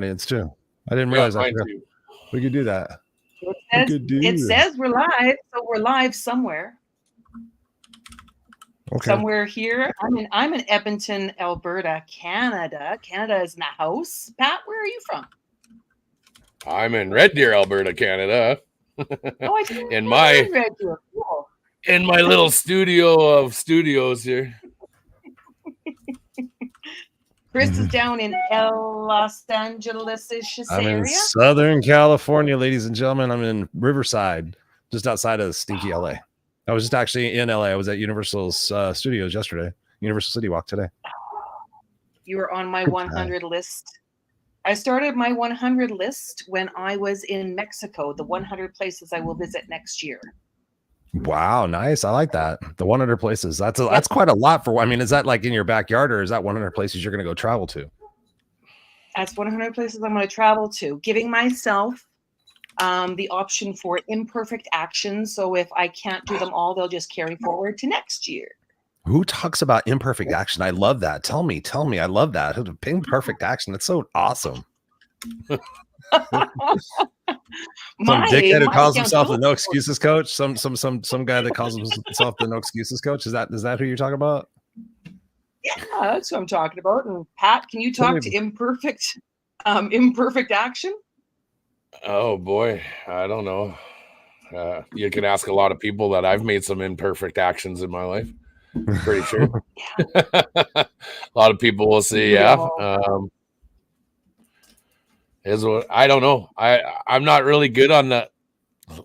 It's true. I didn't Yeah, realize mine too. we could do that. It says we're live, so we're live somewhere. Okay. Somewhere here. I'm in Edmonton, Alberta, Canada. Canada is in the house. Pat, where are you from? I'm in Red Deer, Alberta, Canada. Oh, I didn't in know my you're in Red Deer. Cool. in my little studio of studios here. Chris is down in Los Angeles I'm area. in Southern California, ladies and gentlemen. I'm in Riverside, just outside of stinky LA. I was just actually in LA. I was at Universal's studios yesterday. Universal City Walk today. You were on my 100 list. I started my 100 list when I was in Mexico, the 100 places I will visit next year. Wow, nice. I like that. The 100 places. That's quite a lot for. I mean, is that like in your backyard, or is that 100 places you're going to go travel to? That's 100 places I'm going to travel to, giving myself the option for imperfect action. So if I can't do them all, they'll just carry forward to next year. Who talks about imperfect action? I love that. Tell me. I love that. Imperfect action. That's so awesome. Some dickhead who calls himself the no excuses coach. Some guy that calls himself the no excuses coach. Is that who you're talking about? Yeah, that's what I'm talking about. And Pat, can you talk to imperfect action? Oh boy, I don't know. You can ask a lot of people that I've made some imperfect actions in my life. Pretty sure. A lot of people will say, yeah. Is what I don't know. I'm not really good on that.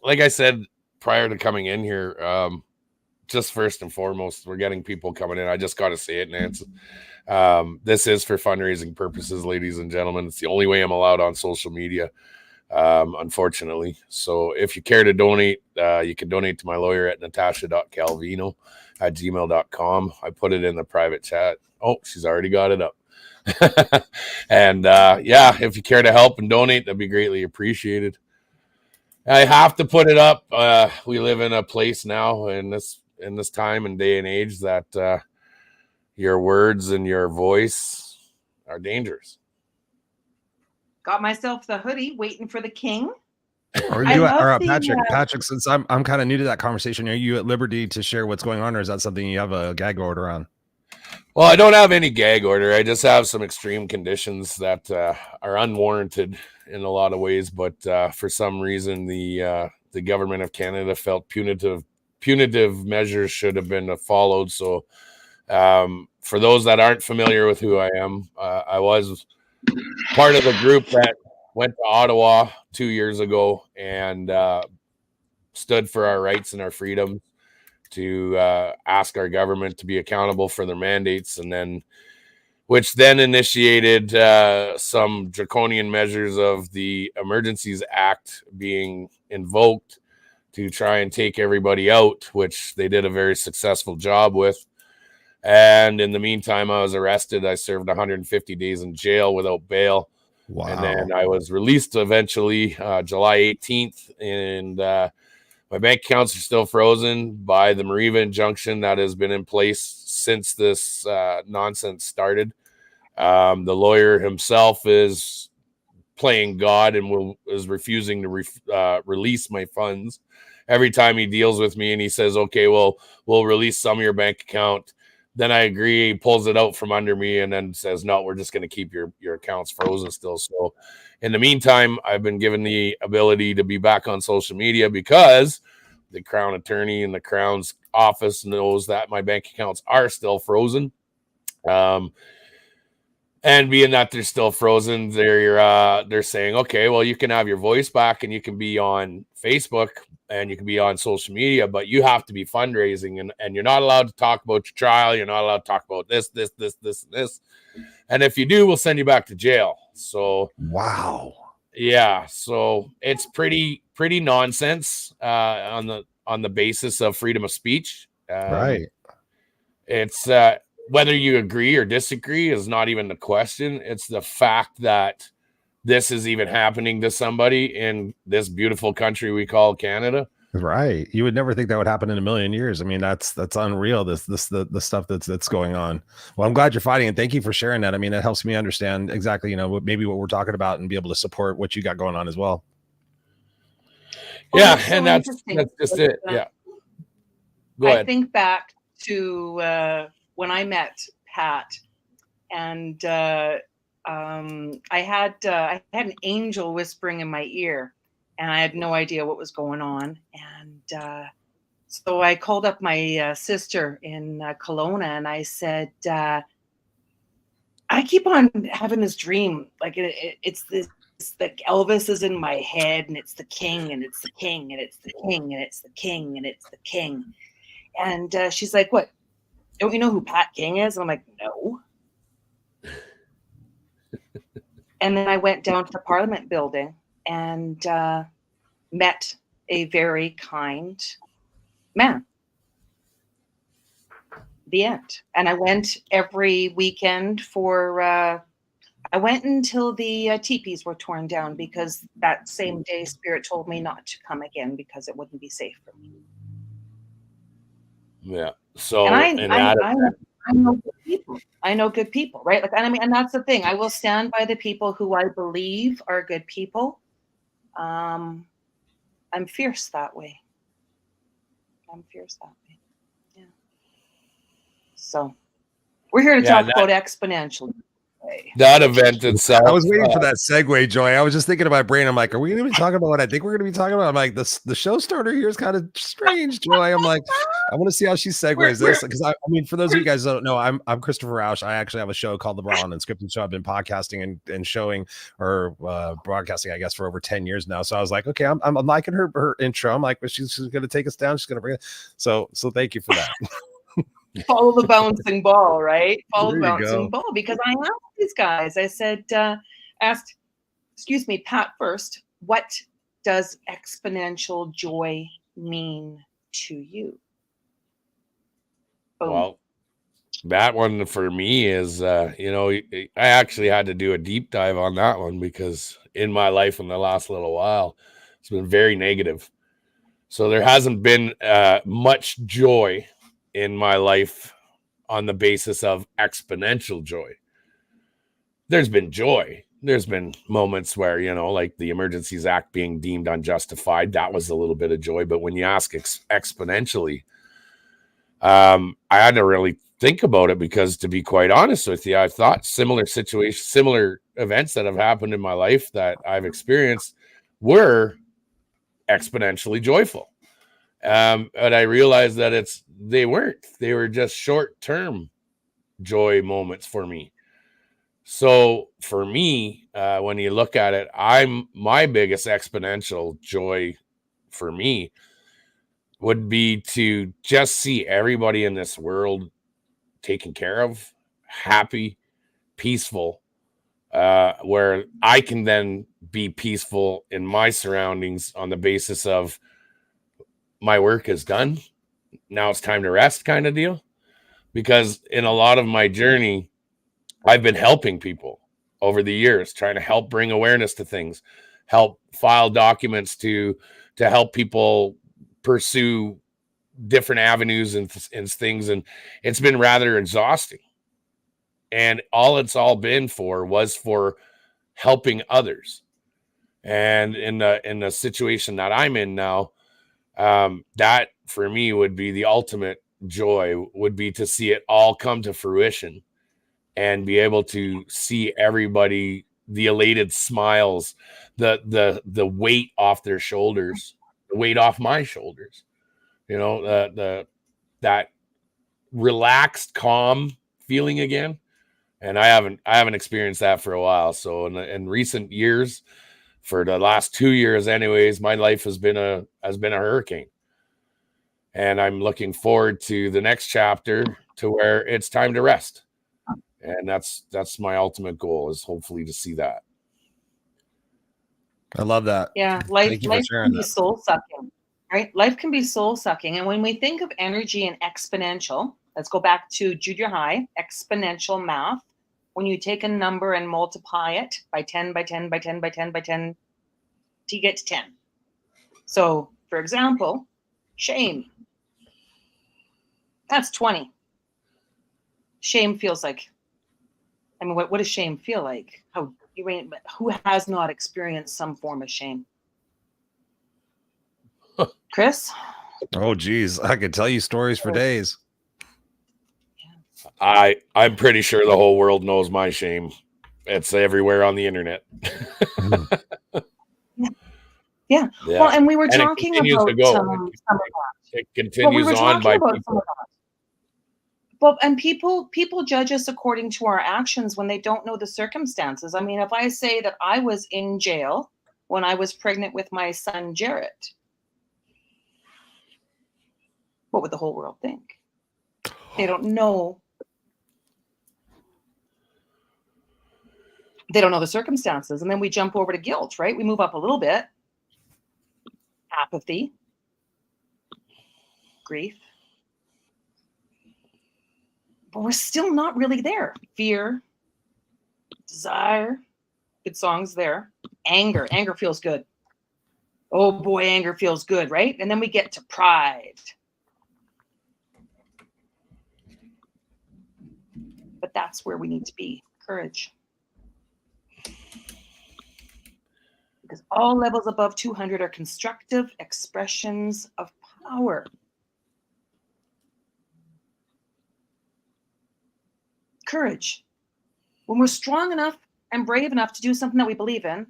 Like I said prior to coming in here, just first and foremost, we're getting people coming in. I just got to say it, Nancy. This is for fundraising purposes, ladies and gentlemen. It's the only way I'm allowed on social media, unfortunately. So if you care to donate, you can donate to my lawyer at natasha.calvino@gmail.com. I put it in the private chat. Oh, she's already got it up. And if you care to help and donate, that'd be greatly appreciated. I have to put it up. We live in a place now in this time and day and age that your words and your voice are dangerous. Got myself the hoodie, waiting for the king. Patrick, since I'm kind of new to that conversation, are you at liberty to share what's going on, or is that something you have a gag order on? Well, I don't have any gag order. I just have some extreme conditions that are unwarranted in a lot of ways. But for some reason, the government of Canada felt punitive measures should have been followed. So for those that aren't familiar with who I am, I was part of the group that went to Ottawa 2 years ago and stood for our rights and our freedoms, to ask our government to be accountable for their mandates, and which then initiated some draconian measures of the Emergencies Act being invoked to try and take everybody out, which they did a very successful job with. And in the meantime, I was arrested. I served 150 days in jail without bail. Wow. And then I was released eventually July 18th, and my bank accounts are still frozen by the Mariva injunction that has been in place since this nonsense started. The lawyer himself is playing God and is refusing to release my funds. Every time he deals with me and he says, okay, well, we'll release some of your bank account. Then I agree, he pulls it out from under me and then says, no, we're just going to keep your accounts frozen still. So in the meantime, I've been given the ability to be back on social media because the Crown Attorney and the Crown's office knows that my bank accounts are still frozen. And being that they're still frozen, they're saying, okay, well, you can have your voice back and you can be on Facebook and you can be on social media, but you have to be fundraising and you're not allowed to talk about your trial. You're not allowed to talk about this. And if you do, we'll send you back to jail. So, wow. Yeah. So it's pretty nonsense on the basis of freedom of speech. Right. It's whether you agree or disagree is not even the question. It's the fact that this is even happening to somebody in this beautiful country we call Canada. Right. You would never think that would happen in a million years. I mean, that's unreal. The stuff that's going on. Well, I'm glad you're fighting, and thank you for sharing that. I mean, it helps me understand exactly, maybe what we're talking about and be able to support what you got going on as well. Yeah, so and that's just it. Yeah. Go ahead. I think back to when I met Pat, and I had an angel whispering in my ear, and I had no idea what was going on. And so I called up my sister in Kelowna, and I said, I keep on having this dream, like it's this. Like Elvis is in my head, and it's the king, and it's the king, and it's the king, and it's the king, and it's the king. And she's like, "What? Don't you know who Pat King is?" And I'm like, "No." And then I went down to the Parliament building and met a very kind man. The end. And I went every weekend for, I went until the teepees were torn down, because that same day Spirit told me not to come again because it wouldn't be safe for me. Yeah. So, and I know good people. I know good people, right? Like, and I mean, and that's the thing. I will stand by the people who I believe are good people. I'm fierce that way. Yeah. So we're here to talk about Exponential Joy. That event itself. I was waiting for that segue, Joy. I was just thinking in my brain, I'm like, are we going to be talking about what I think we're going to be talking about? I'm like, the show starter here is kind of strange, Joy. I'm like, I want to see how she segues this, because I mean, for those of you guys that don't know, I'm Christopher Rausch. I actually have a show called The Raw and Unscripted Show. I've been podcasting and showing, or broadcasting, I guess, for over 10 years now. So I was like, okay, I'm liking her intro. I'm like, well, she's going to take us down. She's going to bring it. So thank you for that. Follow the bouncing ball, right? Follow the bouncing ball, because I asked these guys, I said, asked, excuse me, Pat first, what does exponential joy mean to you? Boom. Well, that one for me is, I actually had to do a deep dive on that one, because in my life in the last little while, it's been very negative. So there hasn't been much joy in my life on the basis of exponential joy. There's been joy. There's been moments where, like the Emergencies Act being deemed unjustified, that was a little bit of joy. But when you ask exponentially, I had to really think about it, because to be quite honest with you, I've thought similar situations, similar events that have happened in my life that I've experienced were exponentially joyful. But I realized that they weren't. They were just short-term joy moments for me. So for me, when you look at it, my biggest exponential joy for me would be to just see everybody in this world taken care of, happy, peaceful, where I can then be peaceful in my surroundings on the basis of my work is done. Now it's time to rest, kind of deal. Because in a lot of my journey, I've been helping people over the years, trying to help bring awareness to things, help file documents to help people pursue different avenues and things. And it's been rather exhausting. And all been was for helping others. And in the situation that I'm in now, that for me would be the ultimate joy, would be to see it all come to fruition and be able to see everybody, the elated smiles, the weight off their shoulders, the weight off my shoulders, that relaxed, calm feeling again. And I haven't experienced that for a while. So in recent years, for the last 2 years anyways, my life has been a hurricane. And I'm looking forward to the next chapter, to where it's time to rest. And that's my ultimate goal, is hopefully to see that. I love that. Yeah, life can be soul sucking, right? Life can be soul sucking. And when we think of energy and exponential, let's go back to junior high, exponential math. When you take a number and multiply it by 10 by 10 by 10 by 10 by 10, till you get to 10. So For example, shame. That's 20. Shame feels like, I mean, what does shame feel like? Who has not experienced some form of shame? Chris? Oh, geez. I could tell you stories for days. I'm pretty sure the whole world knows my shame. It's everywhere on the internet. Yeah. Well, and we were talking about some of that. It continues on by people. Well, and people judge us according to our actions when they don't know the circumstances. I mean, if I say that I was in jail when I was pregnant with my son, Jarrett, what would the whole world think? They don't know. They don't know the circumstances. And then we jump over to guilt, right? We move up a little bit. Apathy, grief. But we're still not really there. Fear, desire, good songs there. Anger feels good. Oh boy, anger feels good, right? And then we get to pride. But that's where we need to be, courage. Because all levels above 200 are constructive expressions of power. Courage. When we're strong enough and brave enough to do something that we believe in,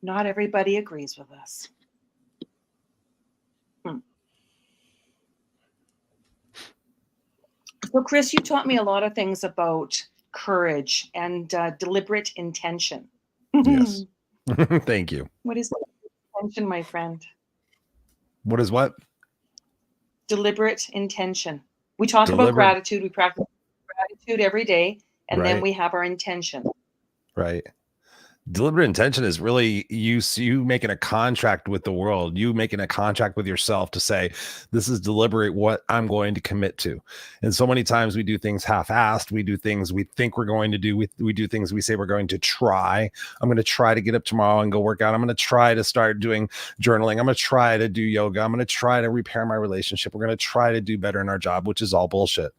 not everybody agrees with us. So, Chris, you taught me a lot of things about courage and deliberate intention. Yes. Thank you. What is intention, my friend? What is what? Deliberate intention. We talk about gratitude. We practice gratitude every day, and then we have our intention. Right. Deliberate intention is really you making a contract with the world, you making a contract with yourself to say, this is deliberate what I'm going to commit to. And so many times we do things half-assed. We do things we think we're going to do. We do things we say we're going to try. I'm going to try to get up tomorrow and go work out. I'm going to try to start doing journaling. I'm going to try to do yoga. I'm going to try to repair my relationship. We're going to try to do better in our job, which is all bullshit.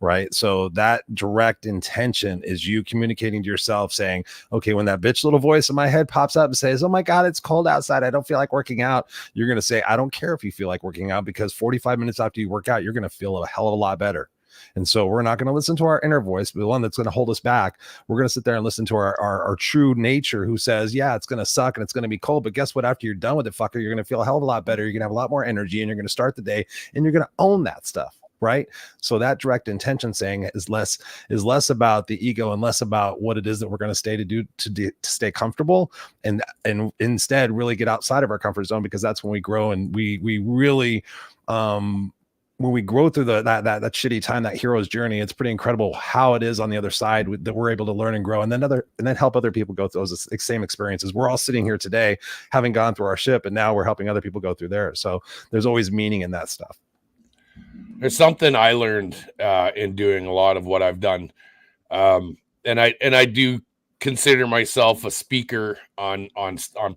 Right. So that direct intention is you communicating to yourself saying, okay, when that bitch little voice in my head pops up and says, oh my God, it's cold outside, I don't feel like working out. You're going to say, I don't care if you feel like working out, because 45 minutes after you work out, you're going to feel a hell of a lot better. And so we're not going to listen to our inner voice, the one that's going to hold us back. We're going to sit there and listen to our true nature, who says, yeah, it's going to suck and it's going to be cold, but guess what? After you're done with it, fucker, you're going to feel a hell of a lot better. You're going to have a lot more energy, and you're going to start the day, and you're going to own that stuff. Right. So that direct intention saying is less about the ego and less about what it is that we're going to stay comfortable, and instead really get outside of our comfort zone, because that's when we grow. And we really, when we grow through that shitty time, that hero's journey, it's pretty incredible how it is on the other side that we're able to learn and grow, and then help other people go through those same experiences. We're all sitting here today having gone through our ship, and now we're helping other people go through theirs. So there's always meaning in that stuff. There's something I learned in doing a lot of what I've done. And I do consider myself a speaker on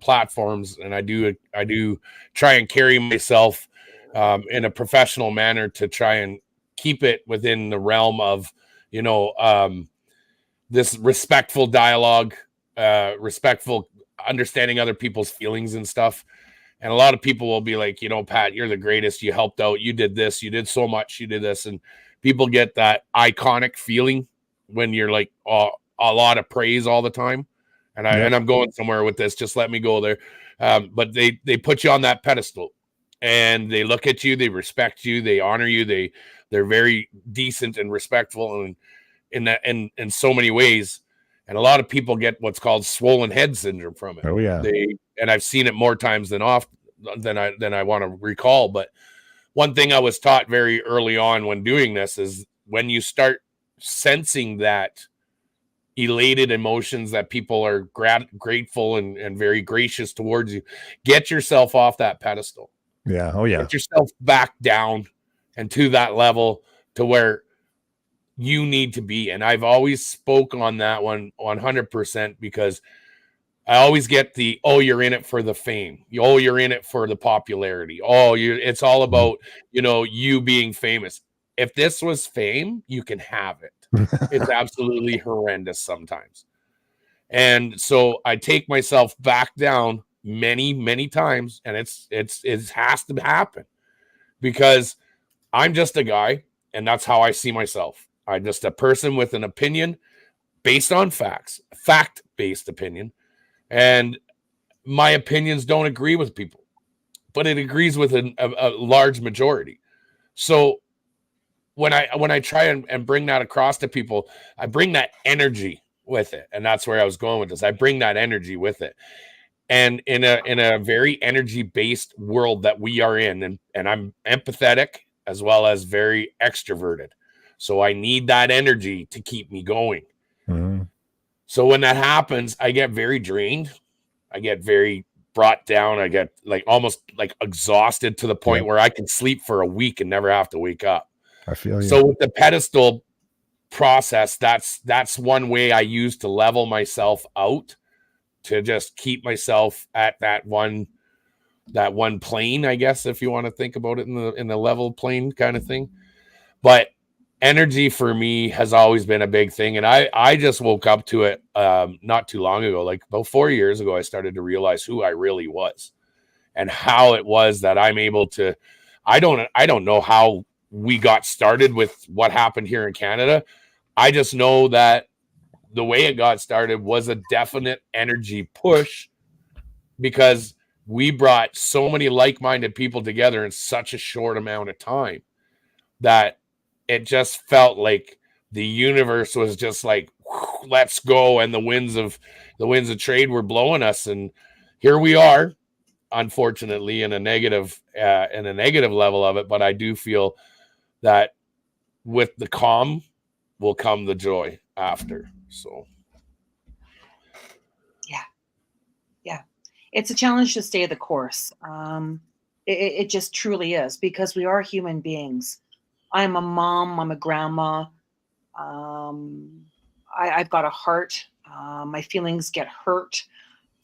platforms, and I do try and carry myself in a professional manner to try and keep it within the realm of, this respectful dialogue, respectful understanding other people's feelings and stuff. And a lot of people will be like, Pat, you're the greatest. You helped out. You did this. You did so much. You did this. And people get that iconic feeling when you're like a lot of praise all the time. And I'm going somewhere with this. Just let me go there. But they put you on that pedestal, and they look at you. They respect you. They honor you. They're very decent and respectful, and in so many ways. And a lot of people get what's called swollen head syndrome from it. Oh yeah. And I've seen it more times than I want to recall. But one thing I was taught very early on when doing this is, when you start sensing that elated emotions, that people are grateful and very gracious towards you, get yourself off that pedestal. Yeah. Oh yeah. Get yourself back down and to that level to where you need to be. And I've always spoke on that one 100%, because I always get the, oh, you're in it for the fame. Oh, you're in it for the popularity. Oh, it's all about, you being famous. If this was fame, you can have it. It's absolutely horrendous sometimes. And so I take myself back down many, many times, and it has to happen because I'm just a guy, and that's how I see myself. I'm just a person with an opinion based on facts, fact-based opinion. And my opinions don't agree with people, but it agrees with a large majority. So when I try and bring that across to people, I bring that energy with it. And that's where I was going with this. I bring that energy with it. And in a very energy-based world that we are in, and I'm empathetic as well as very extroverted. So I need that energy to keep me going. Mm-hmm. So when that happens, I get very drained. I get very brought down. I get almost exhausted to the point where I can sleep for a week and never have to wake up. I feel you. So with the pedestal process, that's one way I use to level myself out, to just keep myself at that one plane, I guess, if you want to think about it in the level plane kind of thing. But energy for me has always been a big thing. And I just woke up to it not too long ago, like about 4 years ago. I started to realize who I really was and how it was that I'm able to, I don't know how we got started with what happened here in Canada. I just know that the way it got started was a definite energy push because we brought so many like-minded people together in such a short amount of time that it just felt like the universe was just like, let's go. And the winds of trade were blowing us. And here we are, unfortunately, in a negative level of it. But I do feel that with the calm will come the joy after. So. Yeah. It's a challenge to stay the course. It just truly is, because we are human beings. I'm a mom. I'm a grandma. I've got a heart. My feelings get hurt.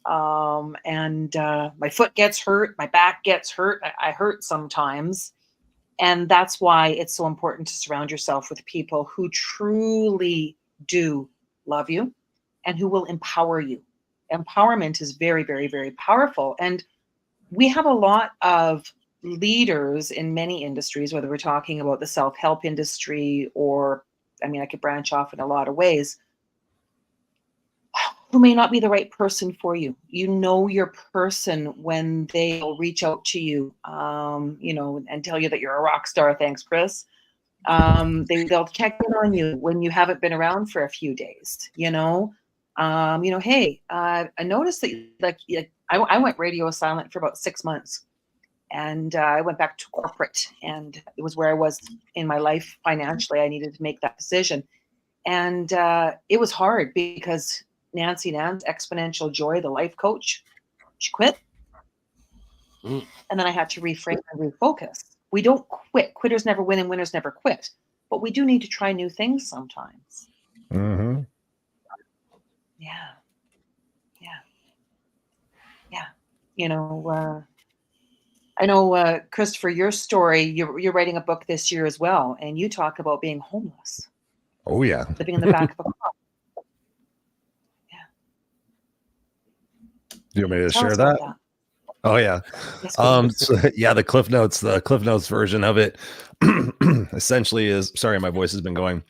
And my foot gets hurt. My back gets hurt. I hurt sometimes. And that's why it's so important to surround yourself with people who truly do love you and who will empower you. Empowerment is very, very, very powerful. And we have a lot of leaders in many industries, whether we're talking about the self-help industry or, I could branch off in a lot of ways, who may not be the right person for you. You know your person when they'll reach out to you, and tell you that you're a rock star. Thanks, Chris. They'll check in on you when you haven't been around for a few days. Hey, I noticed that I went radio silent for about 6 months. And I went back to corporate, and it was where I was in my life financially. I needed to make that decision. And it was hard because Nancy Nance, Exponential Joy, the life coach, she quit. And then I had to reframe and refocus. We don't quit. Quitters never win and winners never quit. But we do need to try new things sometimes. Mm-hmm. Yeah. I know, Christopher, your story, you're writing a book this year as well, and you talk about being homeless. Oh, yeah. Living in the back of a car. Yeah. Do you want me to Tell share us about that? Oh, yeah. Yes, the Cliff Notes version of it essentially is, sorry, my voice has been going.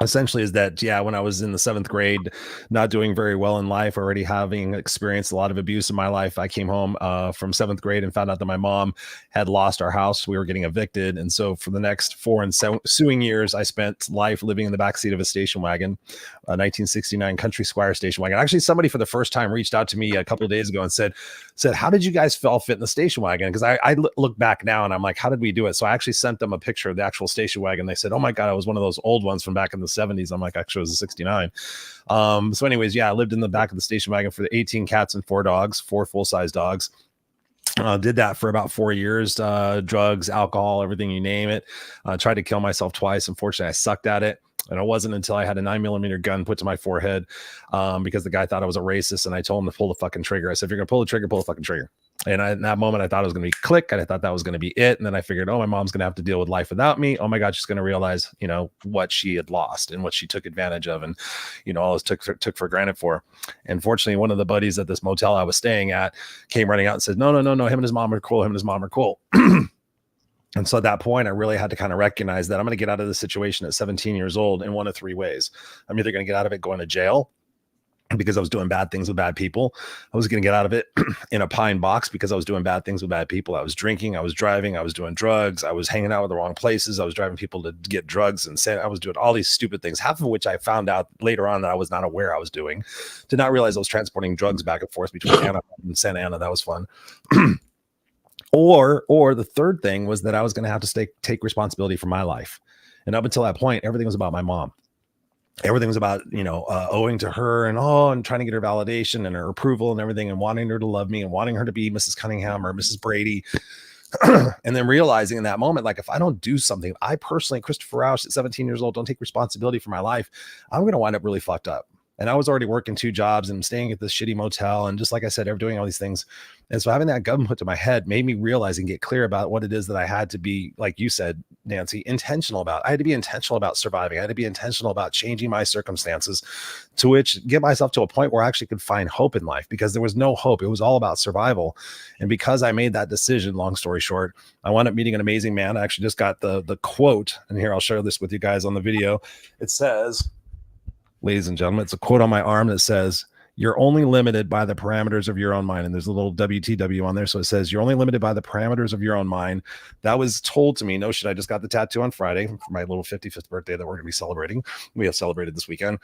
Essentially is that, when I was in the 7th grade, not doing very well in life, already having experienced a lot of abuse in my life, I came home from 7th grade and found out that my mom had lost our house. We were getting evicted. And so for the next 4 ensuing years, I spent life living in the backseat of a station wagon, a 1969 Country Squire station wagon. Actually, somebody for the first time reached out to me a couple of days ago and said, how did you guys all fit in the station wagon? Because I look back now and I'm like, how did we do it? So I actually sent them a picture of the actual station wagon. They said, oh my God, it was one of those old ones from back in the 70s. I'm like, actually, it was a 69. So anyways, I lived in the back of the station wagon for the 18 cats and 4 dogs, 4 full-size dogs. Did that for about 4 years, drugs, alcohol, everything, you name it. Tried to kill myself twice. Unfortunately, I sucked at it. And it wasn't until I had a 9mm gun put to my forehead because the guy thought I was a racist. And I told him to pull the fucking trigger. I said, if you're going to pull the trigger, pull the fucking trigger. And in that moment, I thought it was going to be click. And I thought that was going to be it. And then I figured, oh, my mom's going to have to deal with life without me. Oh my God, she's going to realize, you know, what she had lost and what she took advantage of. And, you know, all this took for granted for. And fortunately, one of the buddies at this motel I was staying at came running out and said, no, him and his mom are cool. Him and his mom are cool. And so at that point, I really had to kind of recognize that I'm going to get out of this situation at 17 years old in one of three ways. I'm either going to get out of it going to jail because I was doing bad things with bad people. I was going to get out of it in a pine box because I was doing bad things with bad people. I was drinking, I was driving, I was doing drugs, I was hanging out with the wrong places, I was driving people to get drugs, and I was doing all these stupid things, half of which I found out later on that I was not aware I was doing. Did not realize I was transporting drugs back and forth between Anaheim and Santa Ana. That was fun. Or the third thing was that I was going to have to take responsibility for my life. And up until that point, everything was about my mom. Everything was about, you know, owing to her and trying to get her validation and her approval and everything, and wanting her to love me and wanting her to be Mrs. Cunningham or Mrs. Brady. And then realizing in that moment, like, if I don't do something, I personally, Christopher Rausch at 17 years old, don't take responsibility for my life, I'm going to wind up really fucked up. And I was already working 2 jobs and staying at this shitty motel. And just like I said, doing all these things. And so having that gun put to my head made me realize and get clear about what it is that I had to be, like you said, Nancy, intentional about. I had to be intentional about surviving. I had to be intentional about changing my circumstances, to which get myself to a point where I actually could find hope in life, because there was no hope. It was all about survival. And because I made that decision, long story short, I wound up meeting an amazing man. I actually just got the quote, and here I'll share this with you guys on the video. It says, ladies and gentlemen, it's a quote on my arm that says, "You're only limited by the parameters of your own mind." And there's a little WTW on there. So it says, "You're only limited by the parameters of your own mind." That was told to me. No shit. I just got the tattoo on Friday for my little 55th birthday that we're going to be celebrating. We have celebrated this weekend.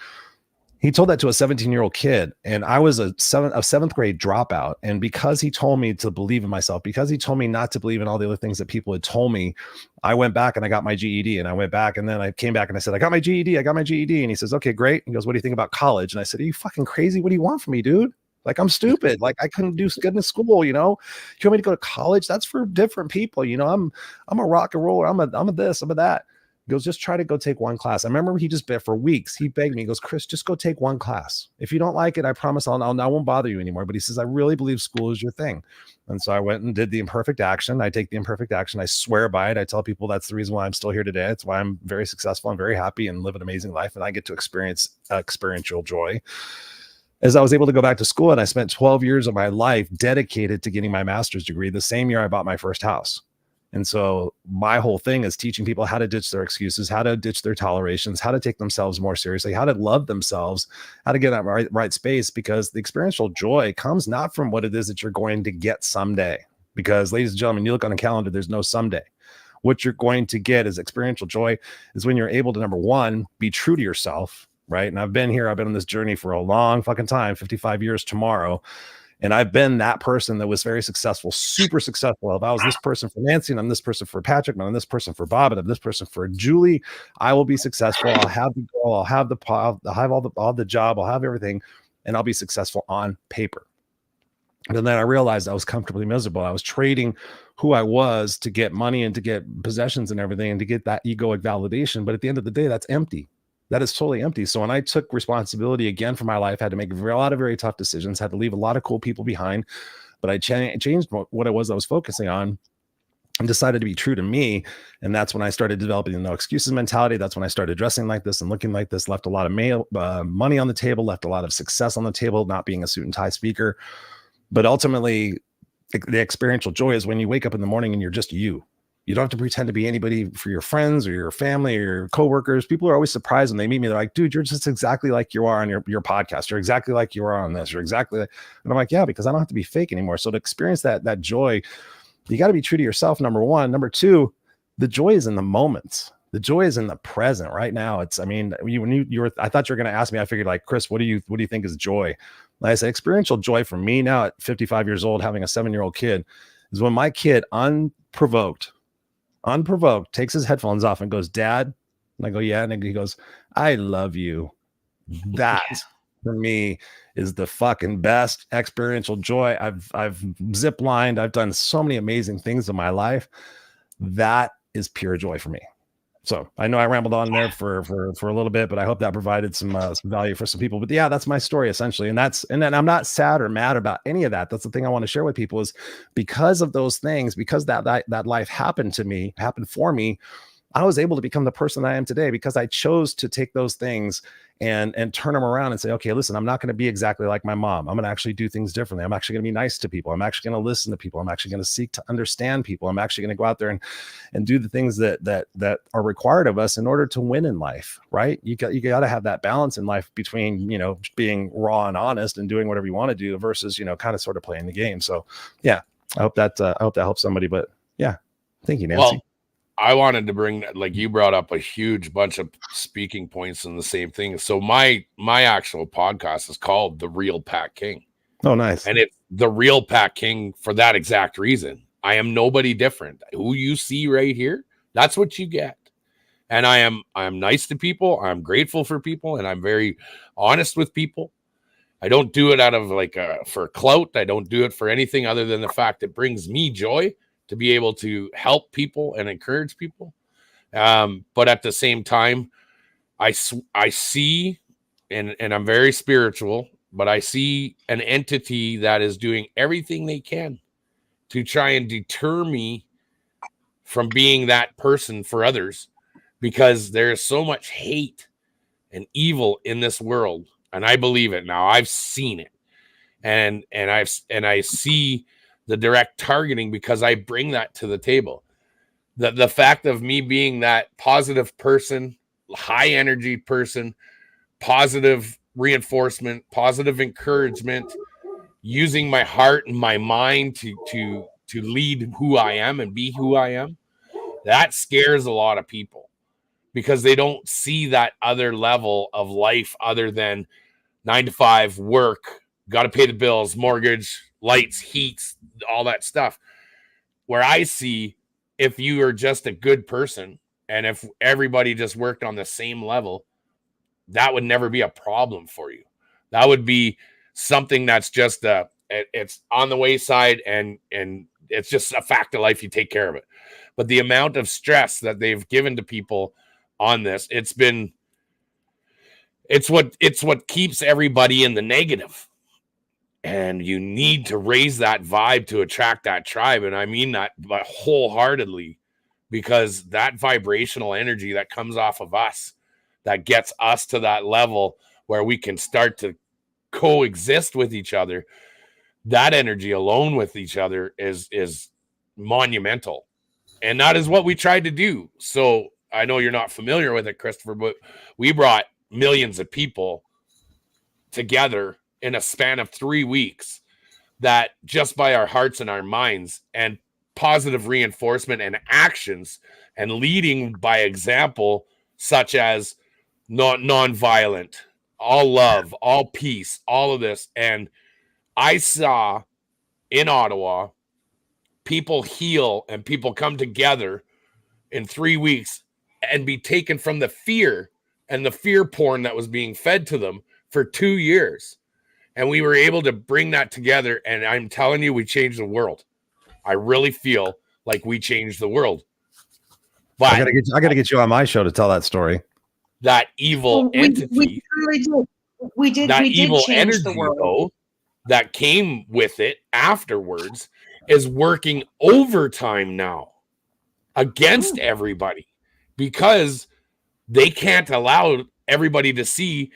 He told that to a 17-year-old kid. And I was a seventh grade dropout. And because he told me to believe in myself, because he told me not to believe in all the other things that people had told me, I went back and I got my GED. And I went back and then I came back and I said, I got my GED. And he says, okay, great. He goes, what do you think about college? And I said, are you fucking crazy? What do you want from me, dude? Like, I'm stupid. Like, I couldn't do good in school, you know? You want me to go to college? That's for different people. You know, I'm a rock and roller. I'm a this, I'm a that. He goes, just try to go take one class. I remember he just for weeks, he begged me. He goes, Chris, just go take one class. If you don't like it, I promise I won't bother you anymore. But he says, I really believe school is your thing. And so I went and did the imperfect action. I take the imperfect action. I swear by it. I tell people that's the reason why I'm still here today. It's why I'm very successful and very happy and live an amazing life. And I get to experience experiential joy. As I was able to go back to school, and I spent 12 years of my life dedicated to getting my master's degree. The same year I bought my first house. And so my whole thing is teaching people how to ditch their excuses, how to ditch their tolerations, how to take themselves more seriously, how to love themselves, how to get in that right space, because the experiential joy comes not from what it is that you're going to get someday. Because, ladies and gentlemen, you look on a calendar, there's no someday. What you're going to get is experiential joy is when you're able to, number one, be true to yourself, right? And I've been on this journey for a long fucking time, 55 years tomorrow. And I've been that person that was very successful, super successful. If I was this person for Nancy, and I'm this person for Patrick, and I'm this person for Bob, and I'm this person for Julie, I will be successful. I'll have the goal, I'll have all the job, I'll have everything, and I'll be successful on paper. And then I realized I was comfortably miserable. I was trading who I was to get money and to get possessions and everything and to get that egoic validation. But at the end of the day, that's empty. That is totally empty. So when I took responsibility again for my life, had to make a lot of very tough decisions, had to leave a lot of cool people behind, but I changed what it was I was focusing on and decided to be true to me. And that's when I started developing the no excuses mentality. That's when I started dressing like this and looking like this, left a lot of money on the table, left a lot of success on the table, not being a suit and tie speaker. But ultimately, the experiential joy is when you wake up in the morning and you're just you. You don't have to pretend to be anybody for your friends or your family or your coworkers. People are always surprised when they meet me. They're like, dude, you're just exactly like you are on your podcast. You're exactly like you are on this. You're exactly like, and I'm like, yeah, because I don't have to be fake anymore. So to experience that joy, you got to be true to yourself. Number one. Number two, the joy is in the moments. The joy is in the present right now. It's, I mean, I thought you were going to ask me, I figured like, Chris, what do you think is joy? Like I said, experiential joy for me now at 55 years old, having a 7-year-old kid, is when my kid unprovoked takes his headphones off and goes, Dad. And I go, yeah. And he goes, I love you. That for me is the fucking best experiential joy. I've zip lined. I've done so many amazing things in my life. That is pure joy for me. So I know I rambled on there for a little bit, but I hope that provided some value for some people. But yeah, that's my story essentially. And then I'm not sad or mad about any of that. That's the thing I want to share with people is because of those things, because that life happened for me, I was able to become the person I am today because I chose to take those things and turn them around and say, okay, listen, I'm not going to be exactly like my mom. I'm going to actually do things differently. I'm actually going to be nice to people. I'm actually going to listen to people. I'm actually going to seek to understand people. I'm actually going to go out there and do the things that are required of us in order to win in life, right? You got to have that balance in life between, being raw and honest and doing whatever you want to do versus, kind of sort of playing the game. So yeah, I hope that helps somebody, but yeah. Thank you, Nancy. Well, I wanted to bring, like you brought up a huge bunch of speaking points and the same thing. So my actual podcast is called The Real Pat King. Oh, nice. And it's The Real Pat King for that exact reason. I am nobody different. Who you see right here, that's what you get. And I'm nice to people. I'm grateful for people, and I'm very honest with people. I don't do it out of for clout. I don't do it for anything other than the fact it brings me joy to be able to help people and encourage people. But at the same time, I see, and I'm very spiritual, but I see an entity that is doing everything they can to try and deter me from being that person for others, because there's so much hate and evil in this world. And I believe it now. I've seen it. And I see the direct targeting because I bring that to the table. The fact of me being that positive person, high energy person, positive reinforcement, positive encouragement, using my heart and my mind to lead who I am and be who I am, that scares a lot of people because they don't see that other level of life other than 9 to 5 work, got to pay the bills, mortgage, lights, heats, all that stuff. Where I see, if you are just a good person and if everybody just worked on the same level, that would never be a problem for you. That would be something that's just it's on the wayside and it's just a fact of life. You take care of it. But the amount of stress that they've given to people on this, it's what keeps everybody in the negative. And you need to raise that vibe to attract that tribe. And I mean that wholeheartedly, because that vibrational energy that comes off of us, that gets us to that level where we can start to coexist with each other, that energy alone with each other is monumental. And that is what we tried to do. So I know you're not familiar with it, Christopher, but we brought millions of people together in a span of 3 weeks, that just by our hearts and our minds and positive reinforcement and actions and leading by example, such as non-violent, all love, all peace, all of this. And I saw in Ottawa people heal and people come together in 3 weeks and be taken from the fear and the fear porn that was being fed to them for 2 years. And we were able to bring that together. And I'm telling you, we changed the world. I really feel like we changed the world. But I gotta get you on my show to tell that story. That evil entity, we did evil change energy, the world. though, that came with it afterwards is working overtime now against everybody, because they can't allow everybody to see.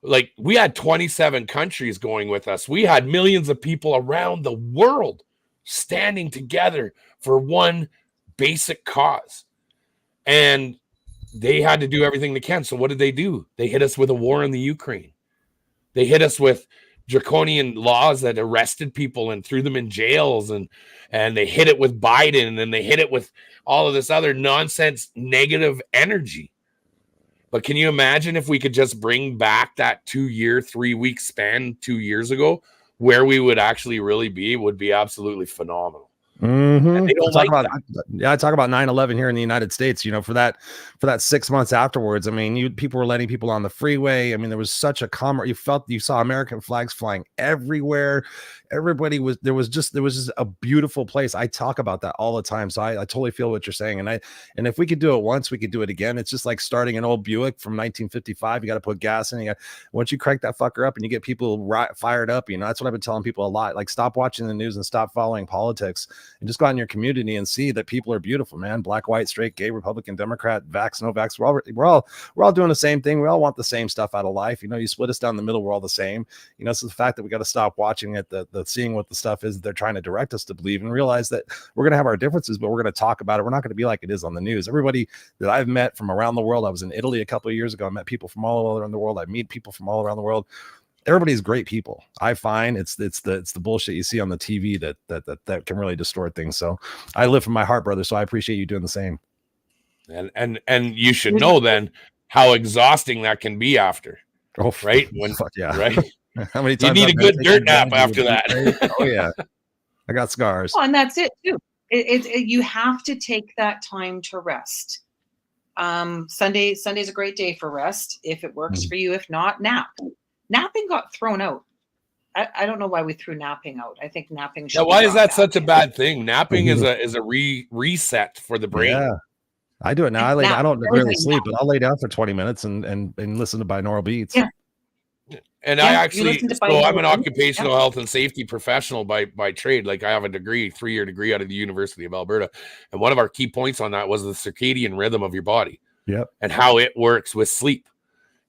Like, we had 27 countries going with us. We had millions of people around the world standing together for one basic cause. And they had to do everything they can. So what did they do? They hit us with a war in the Ukraine. They hit us with draconian laws that arrested people and threw them in jails. And they hit it with Biden, and they hit it with all of this other nonsense, negative energy. But can you imagine if we could just bring back that 2-year, 3-week span 2 years ago, where we would actually really be? It would be absolutely phenomenal. And they don't like that. I talk about 9/11 here in the United States, you know, for that 6 months afterwards. I mean, people were letting people on the freeway. I mean, there was such a you saw American flags flying everywhere. There was just a beautiful place. I talk about that all the time. So I totally feel what you're saying. And if we could do it once, we could do it again. It's just like starting an old Buick from 1955. You got to put gas in. Once you crank that fucker up and you get people fired up, you know, that's what I've been telling people a lot. Like, stop watching the news and stop following politics and just go out in your community and see that people are beautiful, man. Black, white, straight, gay, Republican, Democrat, vax, no vax. We're all doing the same thing. We all want the same stuff out of life. You know, you split us down the middle, we're all the same. You know, so the fact that we got to stop watching it, seeing what the stuff is that they're trying to direct us to believe, and realize that we're going to have our differences, but we're going to talk about it. We're not going to be like it is on the news. Everybody that I've met from around the world, I was in Italy a couple of years ago. I met people from all around the world. I meet people from all around the world. Everybody's great people. I find it's the bullshit you see on the TV that can really distort things. So I live from my heart, brother. So I appreciate you doing the same. And you should know then how exhausting that can be after. Oh, right? Right. How many times you need a good dirt nap after that? Oh yeah, I got scars. Oh, and that's it too. You have to take that time to rest. Sunday's a great day for rest if it works for you. If not, nap. Napping got thrown out. I don't know why we threw napping out. I think napping should. Yeah, why is that such a bad thing? Napping is a reset for the brain. Yeah. I do it now. I don't really sleep, but I'll lay down for 20 minutes and listen to binaural beats. Yeah. And I actually, I'm an occupational health and safety professional by trade. Like, I have a 3-year degree out of the University of Alberta. And one of our key points on that was the circadian rhythm of your body. Yep. And how it works with sleep.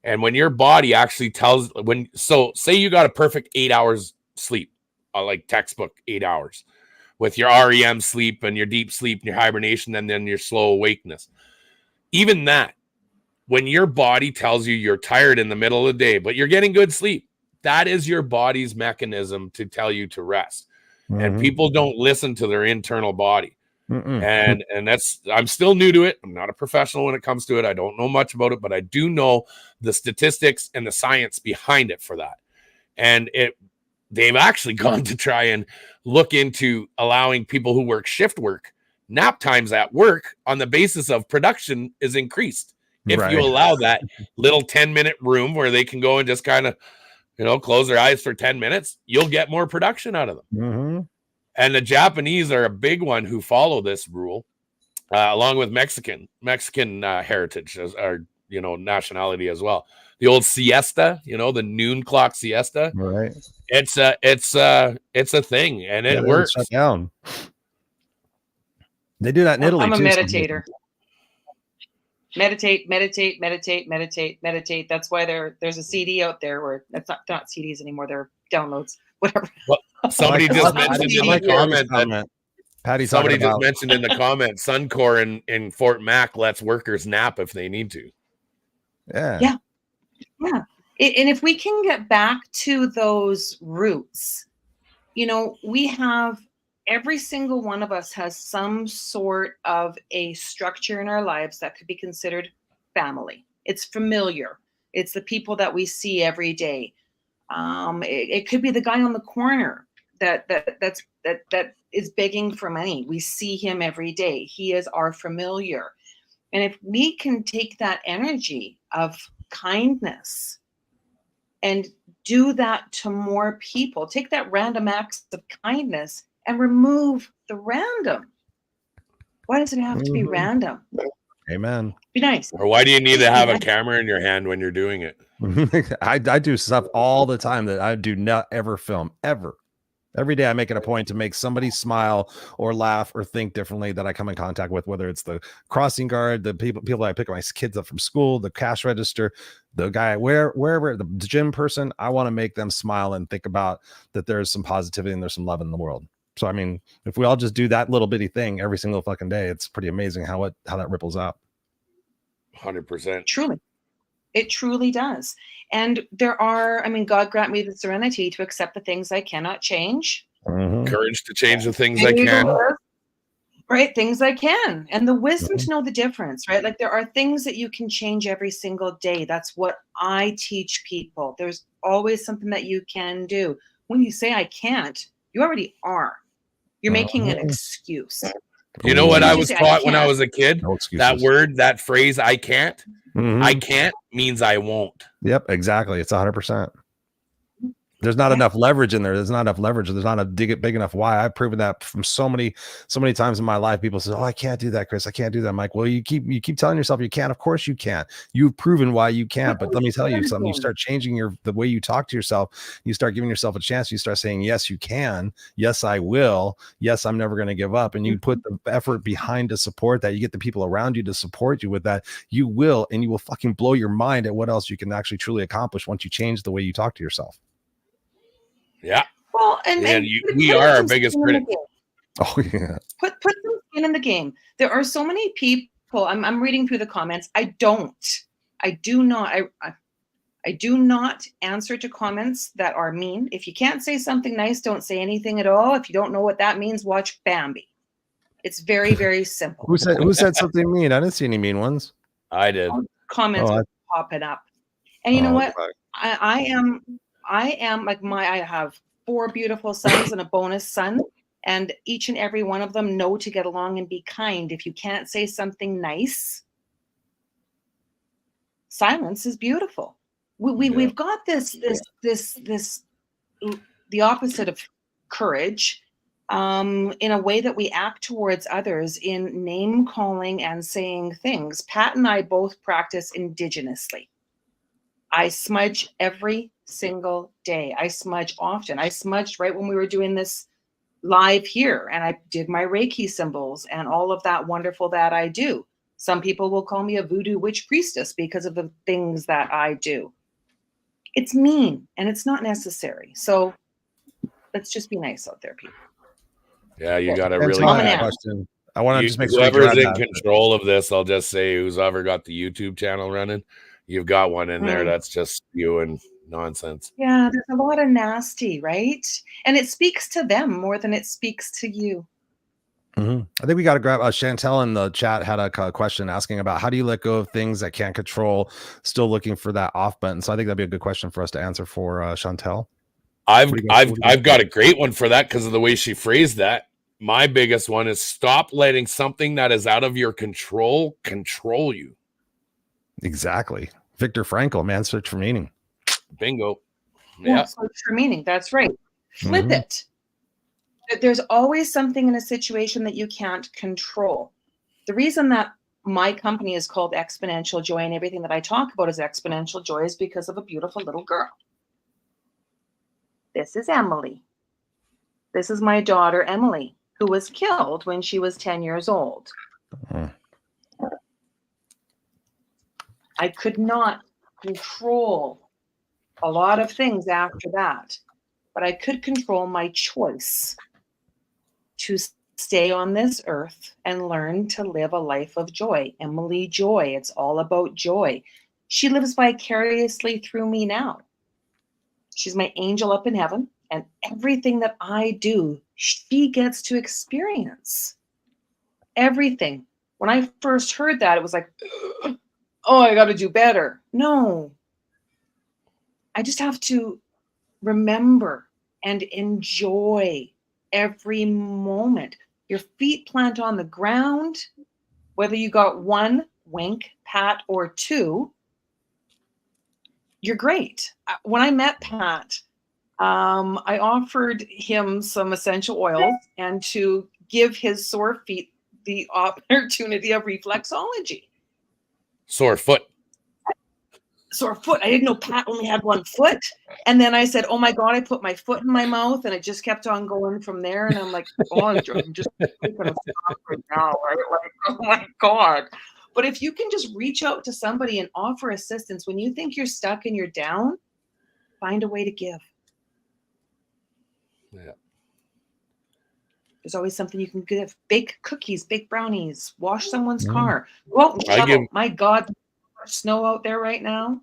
And when your body actually say you got a perfect 8 hours sleep, like textbook 8 hours with your REM sleep and your deep sleep and your hibernation and then your slow awakeness. Even that, when your body tells you you're tired in the middle of the day, but you're getting good sleep, that is your body's mechanism to tell you to rest. And people don't listen to their internal body. And that's, I'm still new to it. I'm not a professional when it comes to it. I don't know much about it, but I do know the statistics and the science behind it for that. And they've actually gone to try and look into allowing people who work shift work nap times at work on the basis of production is increased. If you allow that little 10-minute room where they can go and just kind of, close their eyes for 10 minutes, you'll get more production out of them. And the Japanese are a big one who follow this rule, along with Mexican heritage as our, nationality as well. The old siesta, the noon clock siesta. Right. It's a thing, and it works. Shut down. They do that in Italy. I'm a too, meditator. Meditate. That's why there's a CD out there where that's not CDs anymore. They're downloads, whatever. Well, somebody just mentioned in the comment. Patty, somebody just mentioned in the comment, Suncor in Fort Mac lets workers nap if they need to. Yeah. And if we can get back to those roots, we have, every single one of us has some sort of a structure in our lives that could be considered family. It's familiar. It's the people that we see every day. It could be the guy on the corner that is begging for money. We see him every day. He is our familiar. And if we can take that energy of kindness and do that to more people, take that random acts of kindness and remove the random. Why does it have to be random? Amen. Be nice. Or why do you need to have a camera in your hand when you're doing it? I do stuff all the time that I do not ever film, ever. Every day I make it a point to make somebody smile or laugh or think differently that I come in contact with, whether it's the crossing guard, the people that I pick my kids up from school, the cash register, the guy, wherever, the gym person. I want to make them smile and think about that there's some positivity and there's some love in the world. So, I mean, if we all just do that little bitty thing every single fucking day, it's pretty amazing how that ripples out. 100%. Truly. It truly does. And there are, God grant me the serenity to accept the things I cannot change. Courage to change the things I can. Right, things I can. And the wisdom to know the difference, right? Like, there are things that you can change every single day. That's what I teach people. There's always something that you can do. When you say I can't, you already are. You're making an excuse. You know what I was Say, taught when I was a kid? No excuses. That word, that phrase, I can't Mhm. means I won't. Yep, exactly. It's 100%. There's not enough leverage in there. There's not enough leverage. There's not a big enough why. I've proven that from so many times in my life. People say, "Oh, I can't do that, Chris. I can't do that." I'm like, "Well, you keep telling yourself you can. Of course you can. You've proven why you can't." But let me tell you something. You start changing the way you talk to yourself. You start giving yourself a chance. You start saying, "Yes, you can. Yes, I will. Yes, I'm never going to give up." And you put the effort behind to support that. You get the people around you to support you with that. You will, and you will fucking blow your mind at what else you can actually truly accomplish once you change the way you talk to yourself. Yeah. Well, and we are our biggest critic. Oh yeah. Put some skin in the game. There are so many people. I'm reading through the comments. I do not answer to comments that are mean. If you can't say something nice, don't say anything at all. If you don't know what that means, watch Bambi. It's very, very simple. Who said something mean? I didn't see any mean ones. I did. Comments are popping up. And you know what? Okay. I am like I have 4 beautiful sons and a bonus son, and each and every one of them know to get along and be kind. If you can't say something nice, silence is beautiful. We've got this the opposite of courage in a way that we act towards others in name calling and saying things. Pat and I both practice indigenously. I smudge every single day. I smudge often. I smudged right when we were doing this live here, and I did my Reiki symbols and all of that wonderful that I do. Some people will call me a voodoo witch priestess because of the things that I do. It's mean and it's not necessary. So let's just be nice out there, people. Yeah, you got to really. Question. I want to just make sure whoever's in control of this, I'll just say, who's ever got the YouTube channel running, you've got one in there that's just you and nonsense. Yeah, there's a lot of nasty, right? And it speaks to them more than it speaks to you. I think we got to grab Chantel in the chat had a question asking about how do you let go of things that can't control, still looking for that off button. So I think that'd be a good question for us to answer for Chantel. I've got a great one for that because of the way she phrased that. My biggest one is stop letting something that is out of your control you. Exactly. Viktor Frankl, Man's Search for Meaning. Bingo. Yeah. Search for meaning. That's right. Flip it. There's always something in a situation that you can't control. The reason that my company is called Exponential Joy and everything that I talk about is Exponential Joy is because of a beautiful little girl. This is Emily. This is my daughter, Emily, who was killed when she was 10 years old. I could not control a lot of things after that, but I could control my choice to stay on this earth and learn to live a life of joy. Emily Joy, it's all about joy. She lives vicariously through me now. She's my angel up in heaven, and everything that I do, she gets to experience. Everything. When I first heard that, it was like, oh, I got to do better. No. I just have to remember and enjoy every moment. Your feet plant on the ground, whether you got 1 wink, pat, or 2, you're great. When I met Pat, I offered him some essential oils and to give his sore feet the opportunity of reflexology. Sore foot. I didn't know Pat only had 1 foot. And then I said, oh my God, I put my foot in my mouth and it just kept on going from there. And I'm like, oh, I'm just going to stop right now. Right? Like, oh my God. But if you can just reach out to somebody and offer assistance when you think you're stuck and you're down, find a way to give. Yeah. There's always something you can give. Bake cookies, bake brownies, wash someone's car. Go out and shovel. My God, there's so much snow out there right now.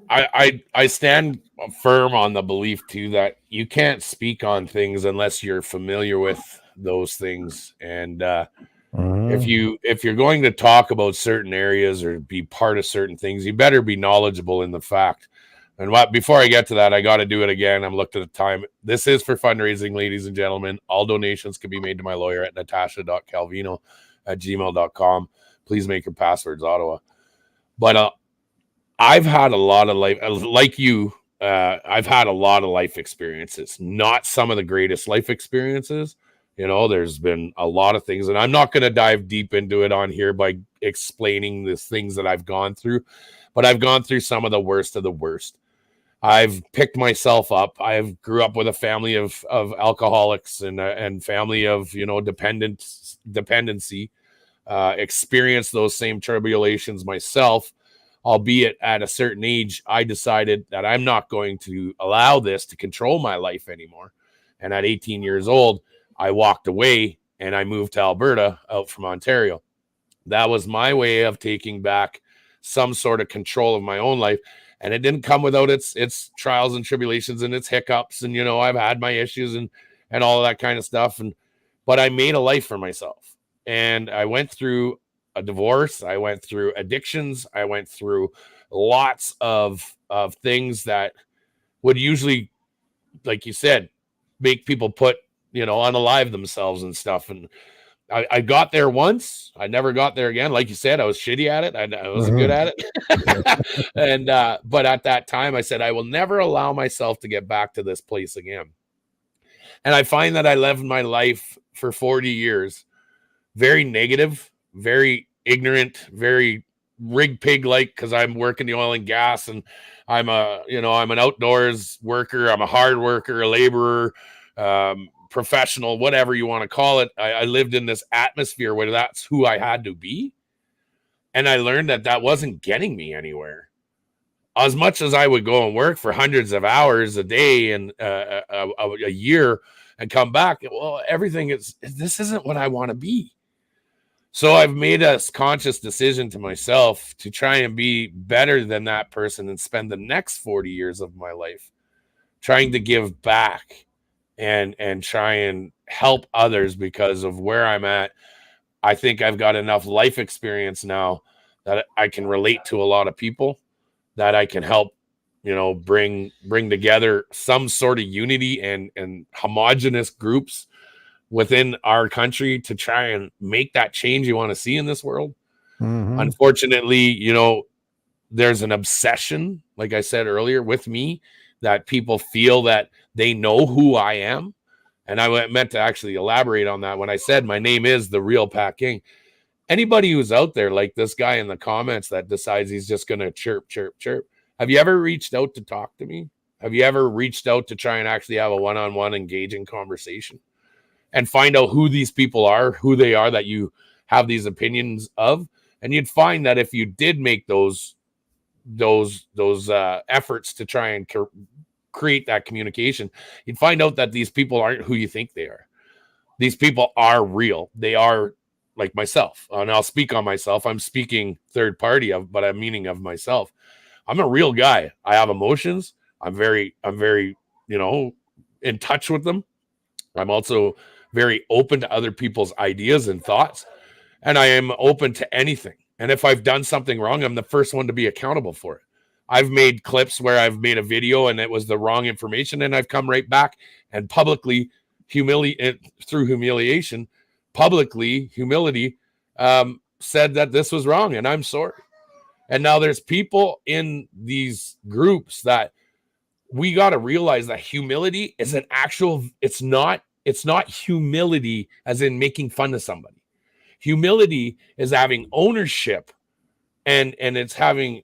I stand firm on the belief too that you can't speak on things unless you're familiar with those things. And if you're going to talk about certain areas or be part of certain things, you better be knowledgeable in the fact. And before I get to that, I got to do it again. I'm looking at the time. This is for fundraising, ladies and gentlemen. All donations can be made to my lawyer at natasha.calvino@gmail.com. Please make your passwords Ottawa. But I've had a lot of life, like you, I've had a lot of life experiences, not some of the greatest life experiences. There's been a lot of things, and I'm not going to dive deep into it on here by explaining the things that I've gone through, but I've gone through some of the worst of the worst. I've picked myself up. I've grew up with a family of alcoholics and family of, dependency, experienced those same tribulations myself, albeit at a certain age. I decided that I'm not going to allow this to control my life anymore. And at 18 years old, I walked away and I moved to Alberta out from Ontario. That was my way of taking back some sort of control of my own life. And it didn't come without its trials and tribulations and its hiccups. And, I've had my issues and all of that kind of stuff. But I made a life for myself. And I went through a divorce. I went through addictions. I went through lots of things that would usually, like you said, make people put, unalive themselves and stuff. And I got there once. I never got there again. Like you said, I was shitty at it. I wasn't good at it. And but at that time, I said, I will never allow myself to get back to this place again. And I find that I lived my life for 40 years, very negative, very ignorant, very rig pig like, because I'm working the oil and gas, and I'm an outdoors worker. I'm a hard worker, a laborer, professional, whatever you want to call it. I lived in this atmosphere where that's who I had to be. And I learned that wasn't getting me anywhere. As much as I would go and work for hundreds of hours a day and a year and come back, well, this isn't what I want to be. So I've made a conscious decision to myself to try and be better than that person and spend the next 40 years of my life trying to give back and try and help others, because of where I'm at. I think I've got enough life experience now that I can relate to a lot of people, that I can help, bring together some sort of unity and homogenous groups within our country to try and make that change you want to see in this world. Mm-hmm. Unfortunately, there's an obsession, like I said earlier, with me, that people feel that they know who I am. And I meant to actually elaborate on that when I said my name is the Real Pat King. Anybody who's out there, like this guy in the comments, that decides he's just going to chirp, chirp, chirp. Have you ever reached out to talk to me? Have you ever reached out to try and actually have a one-on-one engaging conversation and find out who these people are, who they are that you have these opinions of? And you'd find that if you did make those efforts to try and create that communication, you'd find out that these people aren't who you think they are. These people are real. They are like myself. And I'll speak on myself. I'm speaking third party but I'm meaning of myself. I'm a real guy. I have emotions. I'm very, in touch with them. I'm also very open to other people's ideas and thoughts. And I am open to anything. And if I've done something wrong, I'm the first one to be accountable for it. I've made clips where I've made a video and it was the wrong information, and I've come right back and publicly through humiliation, humility, said that this was wrong and I'm sorry. And now there's people in these groups that we got to realize that humility is it's not humility as in making fun of somebody. Humility is having ownership and it's having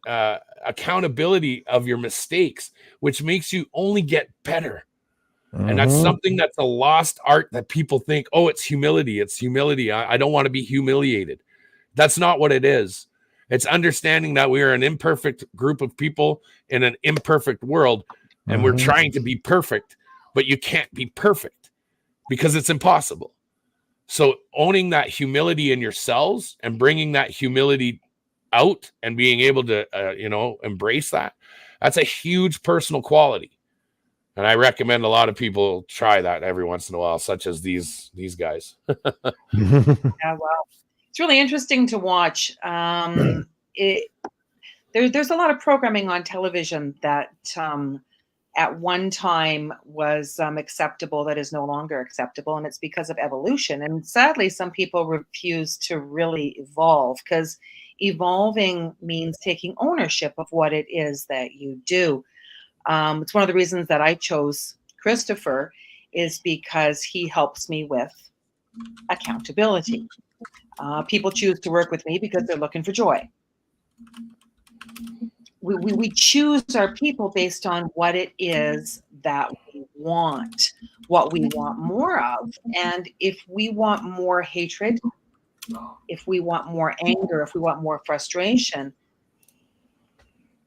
accountability of your mistakes, which makes you only get better. Mm-hmm. And that's something that's a lost art that people think, oh, it's humility. It's humility. I don't want to be humiliated. That's not what it is. It's understanding that we are an imperfect group of people in an imperfect world, and we're trying to be perfect, but you can't be perfect because it's impossible. So owning that humility in yourselves and bringing that humility out and being able to, embrace that's a huge personal quality. And I recommend a lot of people try that every once in a while, such as these guys. Yeah, wow. It's really interesting to watch. there's a lot of programming on television that at one time was acceptable that is no longer acceptable, and it's because of evolution. And sadly, some people refuse to really evolve, because evolving means taking ownership of what it is that you do. It's one of the reasons that I chose Christopher, is because he helps me with accountability. People choose to work with me because they're looking for joy. We choose our people based on what it is that we want, what we want more of. And if we want more hatred, if we want more anger, if we want more frustration,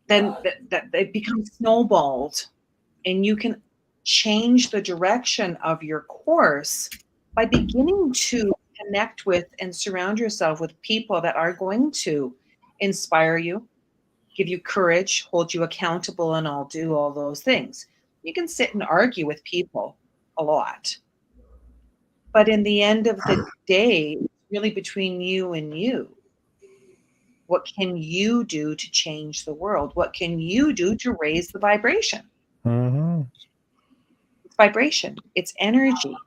then that it becomes snowballed, and you can change the direction of your course by beginning to connect with and surround yourself with people that are going to inspire you, give you courage, hold you accountable, and I'll do all those things. You can sit and argue with people a lot, but in the end of the day, it's really between you and you. What can you do to change the world? What can you do to raise the vibration? Mm-hmm. It's vibration. It's energy.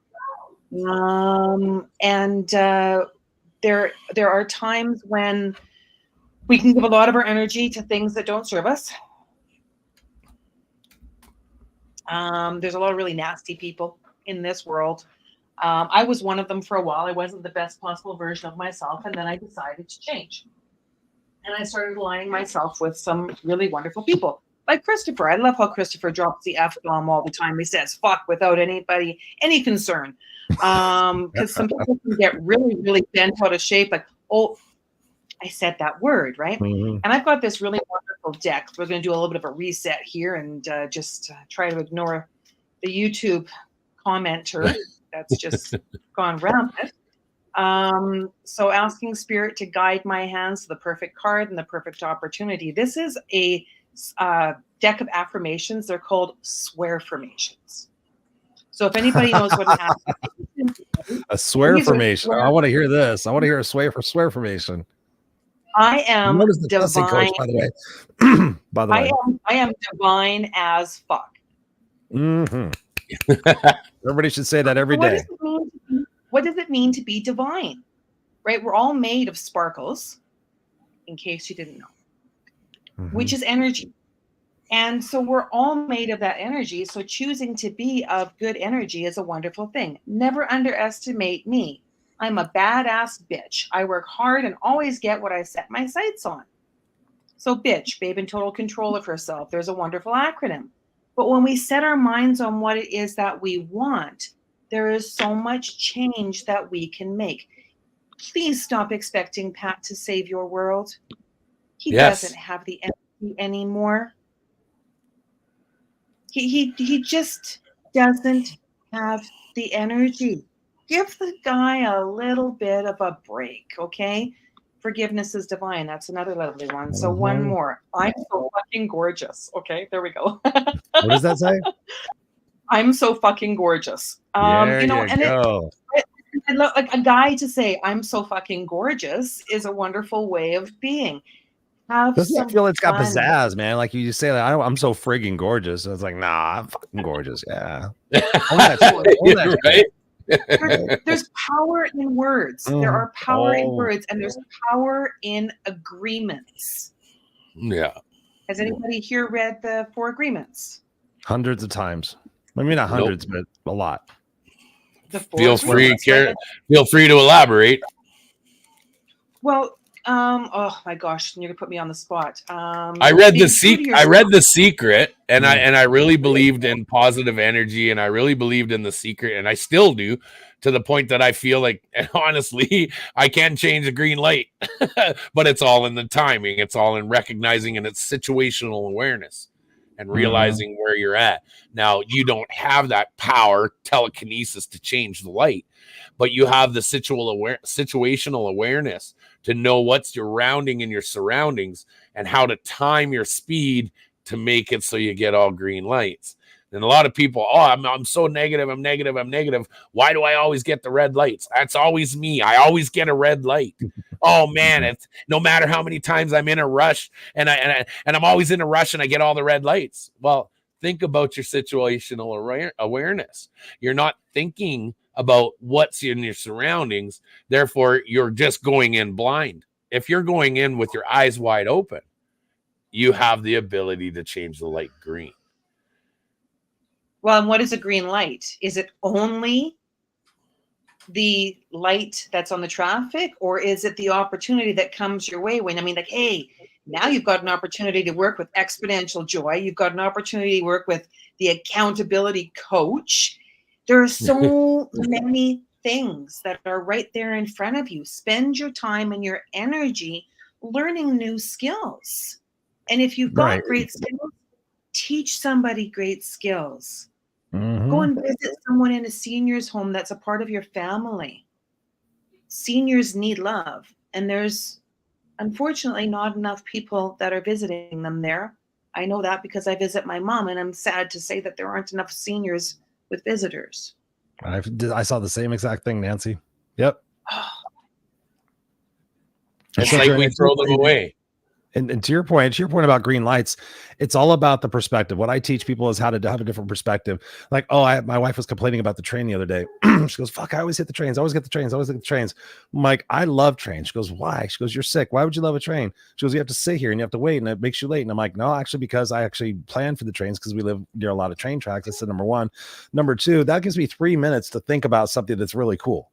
And there are times when we can give a lot of our energy to things that don't serve us. There's a lot of really nasty people in this world. I was one of them for a while. I wasn't the best possible version of myself, and then I decided to change. And I started aligning myself with some really wonderful people, like Christopher. I love how Christopher drops the F-bomb all the time. He says "fuck" without any concern. Because some people can get really, really bent out of shape, like, oh, I said that word, right? Mm-hmm. And I've got this really wonderful deck. We're going to do a little bit of a reset here and just try to ignore the YouTube commenter that's just gone rampant. So asking Spirit to guide my hands to the perfect card and the perfect opportunity. This is a deck of affirmations. They're called swear-formations. So if anybody knows what an affirmation is, A swear-formation. I want to hear this. I want to hear a swear-formation. I am divine. Coach, by the way. I am divine as fuck. Mm-hmm. Everybody should say that every day. What does it mean to be divine? Right? We're all made of sparkles, in case you didn't know, which is energy. And so we're all made of that energy. So choosing to be of good energy is a wonderful thing. Never underestimate me. I'm a badass bitch. I work hard and always get what I set my sights on. So bitch, babe in total control of herself. There's a wonderful acronym. But when we set our minds on what it is that we want, there is so much change that we can make. Please stop expecting Pat to save your world. He doesn't have the energy anymore. He just doesn't have the energy. Give the guy a little bit of a break, okay? Forgiveness is divine. That's another lovely one. So one more. I'm so fucking gorgeous. Okay, there we go. What does that say? I'm so fucking gorgeous. There you know, you go. Like a guy to say I'm so fucking gorgeous is a wonderful way of being. Doesn't that feel it's got pizzazz, man? Like you just say that I'm so friggin' gorgeous. So it's like, nah, I'm fucking gorgeous. Yeah. Right? There's power in words. There are power in words, and there's power in agreements. Yeah. Has anybody here read the 4 agreements? Hundreds of times. I mean, not hundreds, but a lot. Feel free to elaborate. Well, oh my gosh, you're gonna put me on the spot. I read the secret, and I really believed in positive energy, and I really believed in the secret, and I still do, to the point that I feel like, and honestly, I can change a green light, but it's all in the timing. It's all in recognizing, and it's situational awareness and realizing where you're at. Now, you don't have that power, telekinesis, to change the light, but you have the situational awareness to know what's surrounding in your surroundings and how to time your speed to make it so you get all green lights. And a lot of people, oh, I'm so negative. I'm negative. Why do I always get the red lights? That's always me. I always get a red light. Oh man, it's no matter how many times I'm in a rush and I'm always in a rush and I get all the red lights. Well, think about your situational awareness. You're not thinking about what's in your surroundings. Therefore, you're just going in blind. If you're going in with your eyes wide open, you have the ability to change the light green. Well, and what is a green light? Is it only the light that's on the traffic, or is it the opportunity that comes your way when, like, hey, now you've got an opportunity to work with Exponential Joy. You've got an opportunity to work with the accountability coach. There are so many things that are right there in front of you. Spend your time and your energy learning new skills. And if you've got great skills, teach somebody great skills. Go and visit someone in a senior's home that's a part of your family. Seniors need love, and there's unfortunately not enough people that are visiting them there. I know that because I visit my mom, and I'm sad to say that there aren't enough seniors with visitors. I saw the same exact thing, Nancy. Yep. It's like we throw them away. And to your point about green lights, it's all about the perspective. What I teach people is how to have a different perspective. Like, my wife was complaining about the train the other day. She goes, fuck, I always hit the trains. I always get the trains. I'm like, I love trains. She goes, why? She goes, you're sick. Why would you love a train? She goes, you have to sit here and you have to wait and it makes you late. And I'm like, no, actually, because I actually plan for the trains because we live near a lot of train tracks. That's number one. Number two, that gives me 3 minutes to think about something that's really cool.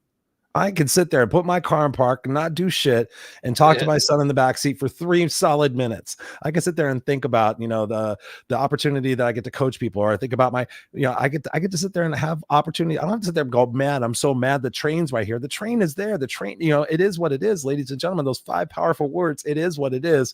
I can sit there and put my car in park and not do shit and talk to my son in the back seat for 3 solid minutes. I can sit there and think about, the opportunity that I get to coach people, or I think about my, I get to sit there and have opportunity. I don't have to sit there and go, man, I'm so mad. The train's right here. The train is there. The train, it is what it is, ladies and gentlemen, those 5 powerful words. It is what it is.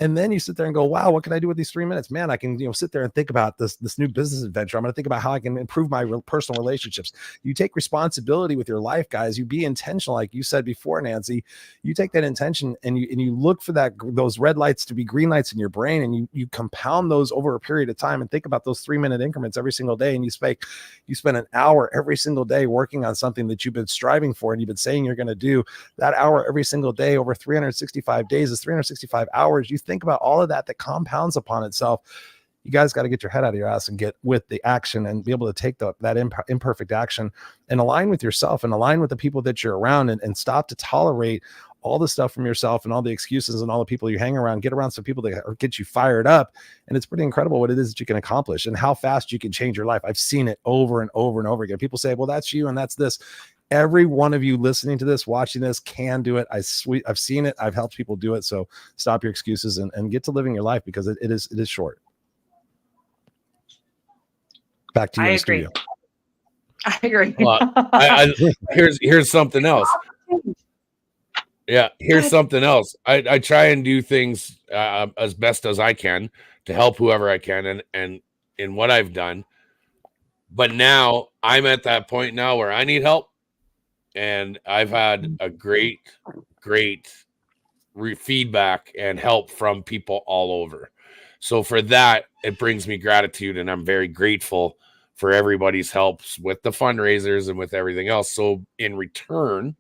And then you sit there and go, wow, what can I do with these 3 minutes? Man, I can, sit there and think about this new business adventure. I'm going to think about how I can improve my personal relationships. You take responsibility with your life, guys. You be intentional. Like you said before, Nancy, you take that intention and you look for those red lights to be green lights in your brain. And you compound those over a period of time and think about those 3-minute increments every single day. And you spend an hour every single day working on something that you've been striving for and you've been saying you're going to do. That hour every single day over 365 days is 365 hours. You think about all of that compounds upon itself. You guys got to get your head out of your ass and get with the action and be able to take that imperfect action and align with yourself and align with the people that you're around and stop to tolerate all the stuff from yourself and all the excuses and all the people you hang around. Get around some people that get you fired up. And it's pretty incredible what it is that you can accomplish and how fast you can change your life. I've seen it over and over and over again. People say, well, that's you and that's this. Every one of you listening to this, watching this can do it. I've seen it. I've helped people do it. So stop your excuses and get to living your life because it is short. Back to you in the studio. I agree. Well, here's something else. Yeah, here's something else. I try and do things as best as I can to help whoever I can and in what I've done. But now I'm at that point now where I need help. And I've had a great feedback and help from people all over. So for that, it brings me gratitude. And I'm very grateful for everybody's helps with the fundraisers and with everything else. So in return,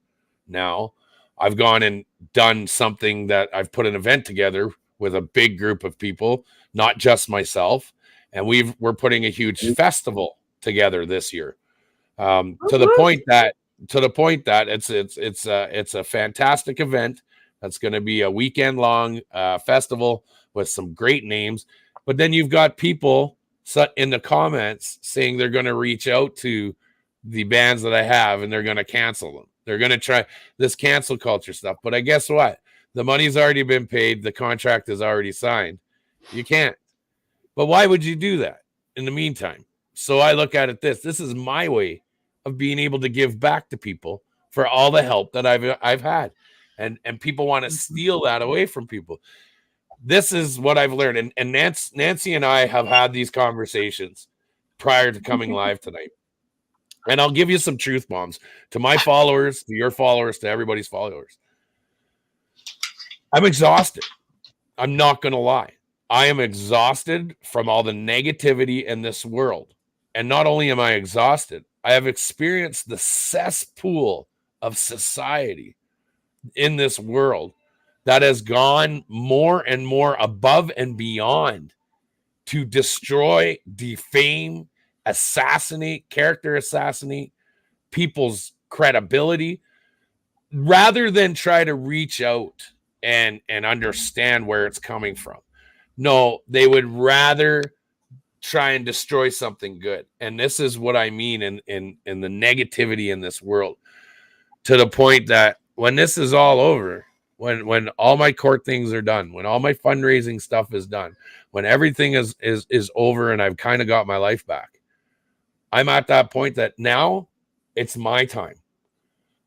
now I've gone and done something that I've put an event together with a big group of people, not just myself. And we're putting a huge festival together this year to the point that it's a fantastic event. That's going to be a weekend long festival with some great names. But then you've got people in the comments saying they're going to reach out to the bands that I have and they're going to cancel them. They're going to try this cancel culture stuff. But I guess what? The money's already been paid. The contract is already signed. You can't. But why would you do that in the meantime? So I look at it this is my way of being able to give back to people for all the help that I've had. And people want to steal that away from people. This is what I've learned. And Nancy and I have had these conversations prior to coming live tonight. And I'll give you some truth bombs to my followers, to your followers, to everybody's followers. I'm exhausted. I'm not going to lie. I am exhausted from all the negativity in this world. And not only am I exhausted, I have experienced the cesspool of society in this world that has gone more and more above and beyond to destroy, defame, assassinate, character assassinate people's credibility, rather than try to reach out and understand where it's coming from. No, they would rather try and destroy something good. And this is what I mean in the negativity in this world, to the point that when this is all over, when all my court things are done, when all my fundraising stuff is done, when everything is over and I've kind of got my life back, I'm at that point that now it's my time.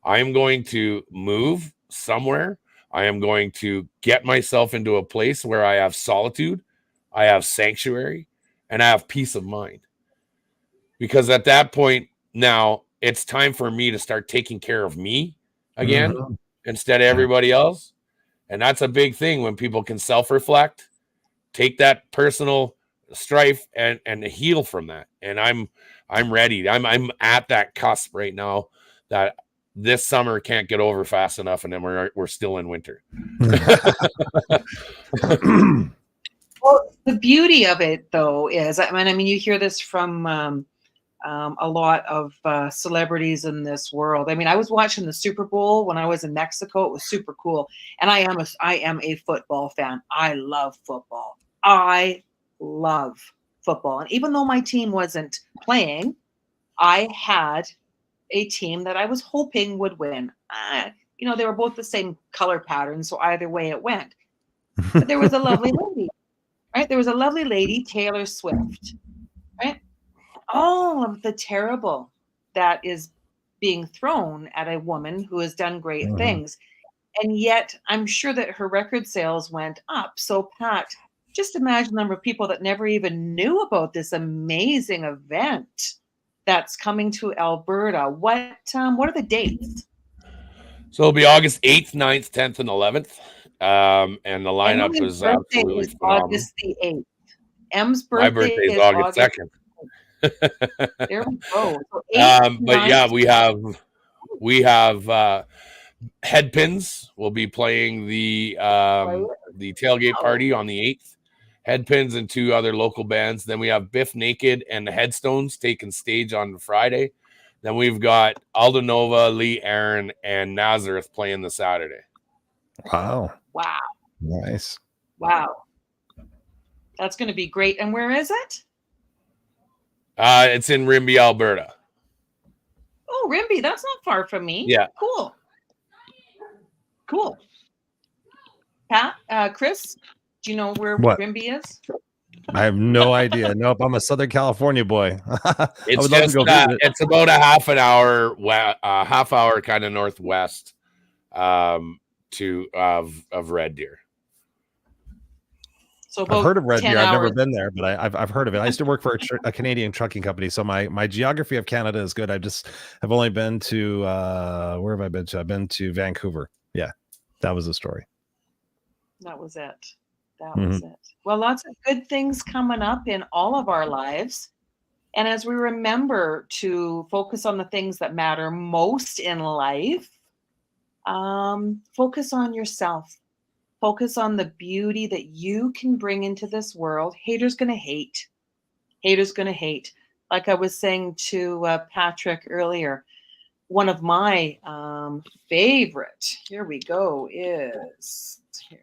I am going to move somewhere. I am going to get myself into a place where I have solitude, I have sanctuary, and I have peace of mind. Because at that point now, it's time for me to start taking care of me again, instead of everybody else. And that's a big thing when people can self-reflect, take that personal strife and heal from that. And I'm ready. I'm at that cusp right now that this summer can't get over fast enough, and then we're still in winter. Well, the beauty of it, though, is I mean, you hear this from a lot of celebrities in this world. I mean, I was watching the Super Bowl when I was in Mexico. It was super cool, and I am a football fan. I love football. I love football, and even though my team wasn't playing, I had a team that I was hoping would win. They were both the same color pattern, so either way it went. But there was a lovely lady, right? There was a lovely lady, Taylor Swift, right? All of the terrible that is being thrown at a woman who has done great things. And yet I'm sure that her record sales went up. So Pat, just imagine the number of people that never even knew about this amazing event that's coming to Alberta. What are the dates? So it'll be August 8th, 9th, 10th, and 11th. And the lineup is absolutely phenomenal. August the 8th. M's birthday, my birthday is August 2nd. There we go. So but yeah, we have Headpins will be playing the tailgate party on the 8th. Headpins and 2 other local bands. Then we have Biff Naked and the Headstones taking stage on Friday. Then we've got Aldo Nova, Lee Aaron, and Nazareth playing the Saturday. Wow. Nice. Wow. That's going to be great. And where is it? It's in Rimbey, Alberta. Oh, Rimbey. That's not far from me. Yeah. Cool. Pat, Chris, do you know where Rimbey is? I have no idea. Nope, I'm a Southern California boy. It's just it's about a half hour kind of northwest of Red Deer. So I've heard of Red Deer. I've never been there, but I've heard of it. I used to work for a Canadian trucking company, so my geography of Canada is good. I've only been to where have I been to? I've been to Vancouver. Yeah, that was the story. That was it. Well, lots of good things coming up in all of our lives. And as we remember to focus on the things that matter most in life, focus on yourself. Focus on the beauty that you can bring into this world. Haters going to hate. Like I was saying to Patrick earlier, one of my favorite, here we go, is here.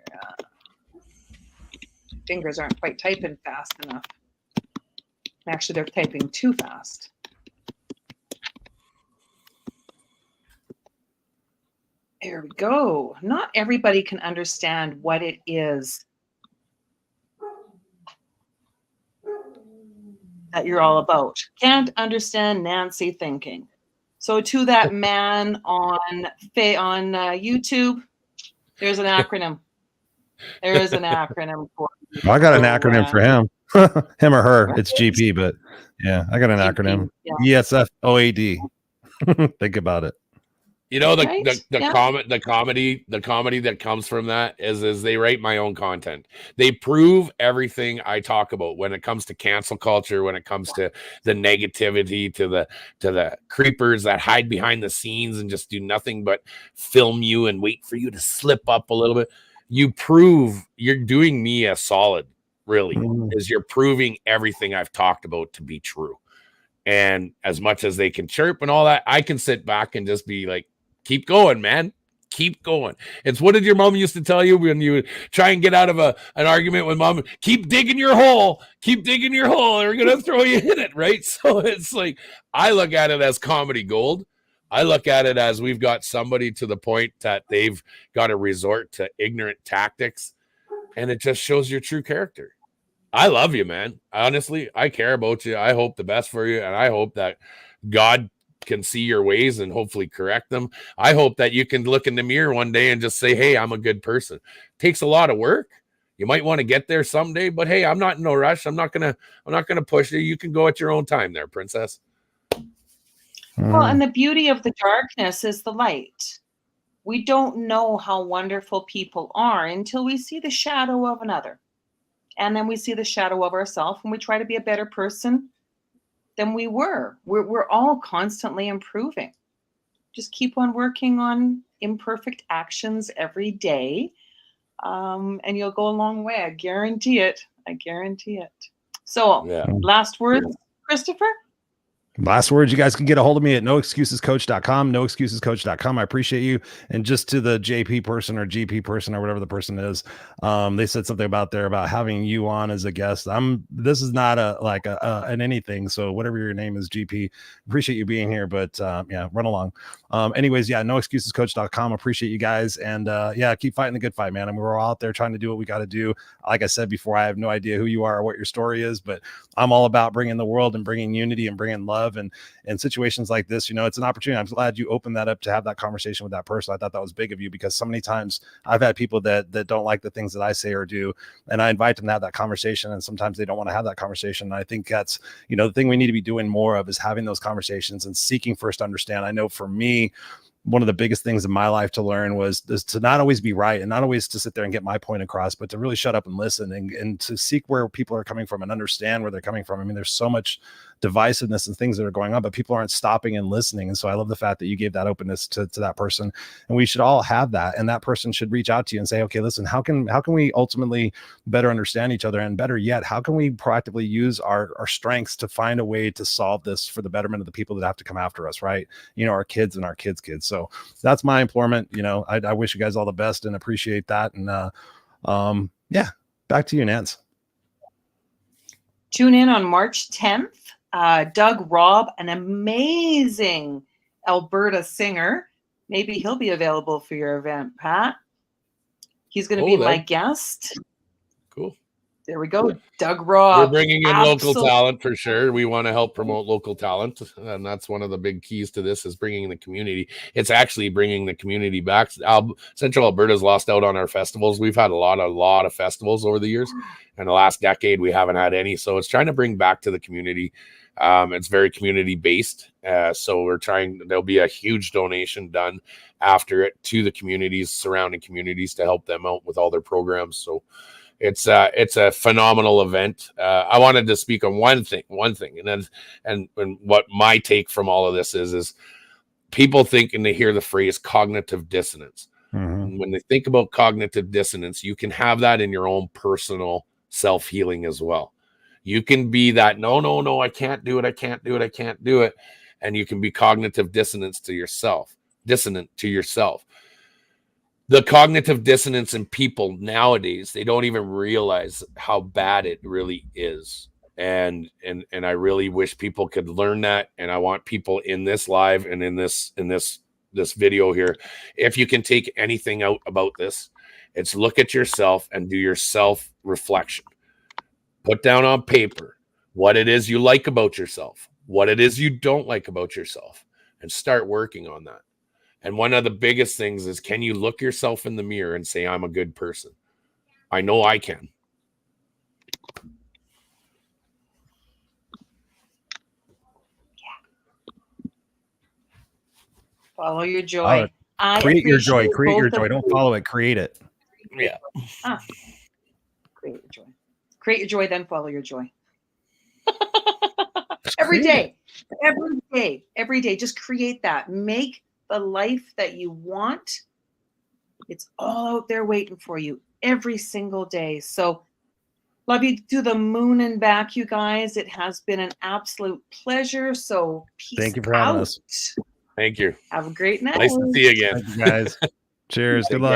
Fingers aren't quite typing fast enough. Actually, they're typing too fast. There we go. Not everybody can understand what it is that you're all about. Can't understand Nancy thinking. So to that man on YouTube, there's an acronym. There is an acronym for you. I got an acronym for him. Him or her. It's GP, but yeah, I got an acronym. Yeah. ESFOAD. Think about it. You know, Right? the comedy that comes from that is they write my own content. They prove everything I talk about when it comes to cancel culture, when it comes to the negativity, to the creepers that hide behind the scenes and just do nothing but film you and wait for you to slip up a little bit. You prove you're doing me a solid, really, is you're proving everything I've talked about to be true. And as much as they can chirp and all that, I can sit back and just be like, keep going, man. Keep going. It's what did your mom used to tell you when you try and get out of an argument with mom? Keep digging your hole. Keep digging your hole. Or we're going to throw you in it, right? So it's like, I look at it as comedy gold. I look at it as we've got somebody to the point that they've got to resort to ignorant tactics. And it just shows your true character. I love you, man. Honestly, I care about you. I hope the best for you. And I hope that God can see your ways and hopefully correct them. I hope that you can look in the mirror one day and just say, hey, I'm a good person. It takes a lot of work. You might want to get there someday, but hey, I'm not in no rush. I'm not gonna push you. You can go at your own time there, princess. Well, and the beauty of the darkness is the light. We don't know how wonderful people are until we see the shadow of another. And then we see the shadow of ourselves and we try to be a better person than we were. We're all constantly improving. Just keep on working on imperfect actions every day. And you'll go a long way. I guarantee it. I guarantee it. So last words, Christopher? Last words, you guys can get a hold of me at noexcusescoach.com, noexcusescoach.com. I appreciate you. And just to the JP person or GP person or whatever the person is, they said something about having you on as a guest. This is not an anything. So whatever your name is, GP, appreciate you being here, but yeah, run along. Anyways, yeah, noexcusescoach.com. Appreciate you guys. And yeah, keep fighting the good fight, man. I mean, we're all out there trying to do what we got to do. Like I said before, I have no idea who you are or what your story is, but I'm all about bringing the world and bringing unity and bringing love. And in situations like this, it's an opportunity. I'm glad you opened that up to have that conversation with that person. I thought that was big of you, because so many times I've had people that don't like the things that I say or do, and I invite them to have that conversation, and sometimes they don't want to have that conversation. And I think that's, the thing we need to be doing more of is having those conversations and seeking first to understand. I know for me, one of the biggest things in my life to learn was to not always be right and not always to sit there and get my point across, but to really shut up and listen and to seek where people are coming from and understand where they're coming from. I mean, there's so much divisiveness and things that are going on, but people aren't stopping and listening. And so I love the fact that you gave that openness to that person, and we should all have that. And that person should reach out to you and say, okay, listen, how can we ultimately better understand each other? And better yet, how can we proactively use our strengths to find a way to solve this for the betterment of the people that have to come after us, right? Our kids and our kids' kids. So that's my implorement. I wish you guys all the best and appreciate that. And yeah, back to you, Nance. Tune in on March 10th. Doug Robb, an amazing Alberta singer. Maybe he'll be available for your event, Pat. He's going to be my guest. Cool. There we go. Doug Robb. We're bringing in local talent for sure. We want to help promote local talent. And that's one of the big keys to this, is bringing the community. It's actually bringing the community back. Central Alberta's lost out on our festivals. We've had a lot of festivals over the years. In the last decade, we haven't had any. So it's trying to bring back to the community. It's very community based. So we're there'll be a huge donation done after it to the communities, surrounding communities, to help them out with all their programs. So it's a phenomenal event. I wanted to speak on one thing, and what my take from all of this is people think, and they hear the phrase cognitive dissonance. Mm-hmm. When they think about cognitive dissonance, you can have that in your own personal self-healing as well. You can be that, no, I can't do it. I can't do it. And you can be cognitive dissonant to yourself. The cognitive dissonance in people nowadays, they don't even realize how bad it really is. And I really wish people could learn that. And I want people in this live and in this video here, if you can take anything out about this, it's look at yourself and do your self reflection. Put down on paper what it is you like about yourself, what it is you don't like about yourself, and start working on that. And one of the biggest things is, can you look yourself in the mirror and say, I'm a good person? I know I can. Follow your joy. Create your joy. appreciate Create your both joy. of Don't you. follow it. Create it. Yeah. Create your joy. Create your joy, then follow your joy. Every Create day. Every day. Just create that. Make the life that you want. It's all out there waiting for you every single day. So love you to the moon and back, you guys. It has been an absolute pleasure. So peace Thank you for having out. us. Thank you. Have a great night. Nice to see you again. Thank you guys. Cheers. Good luck.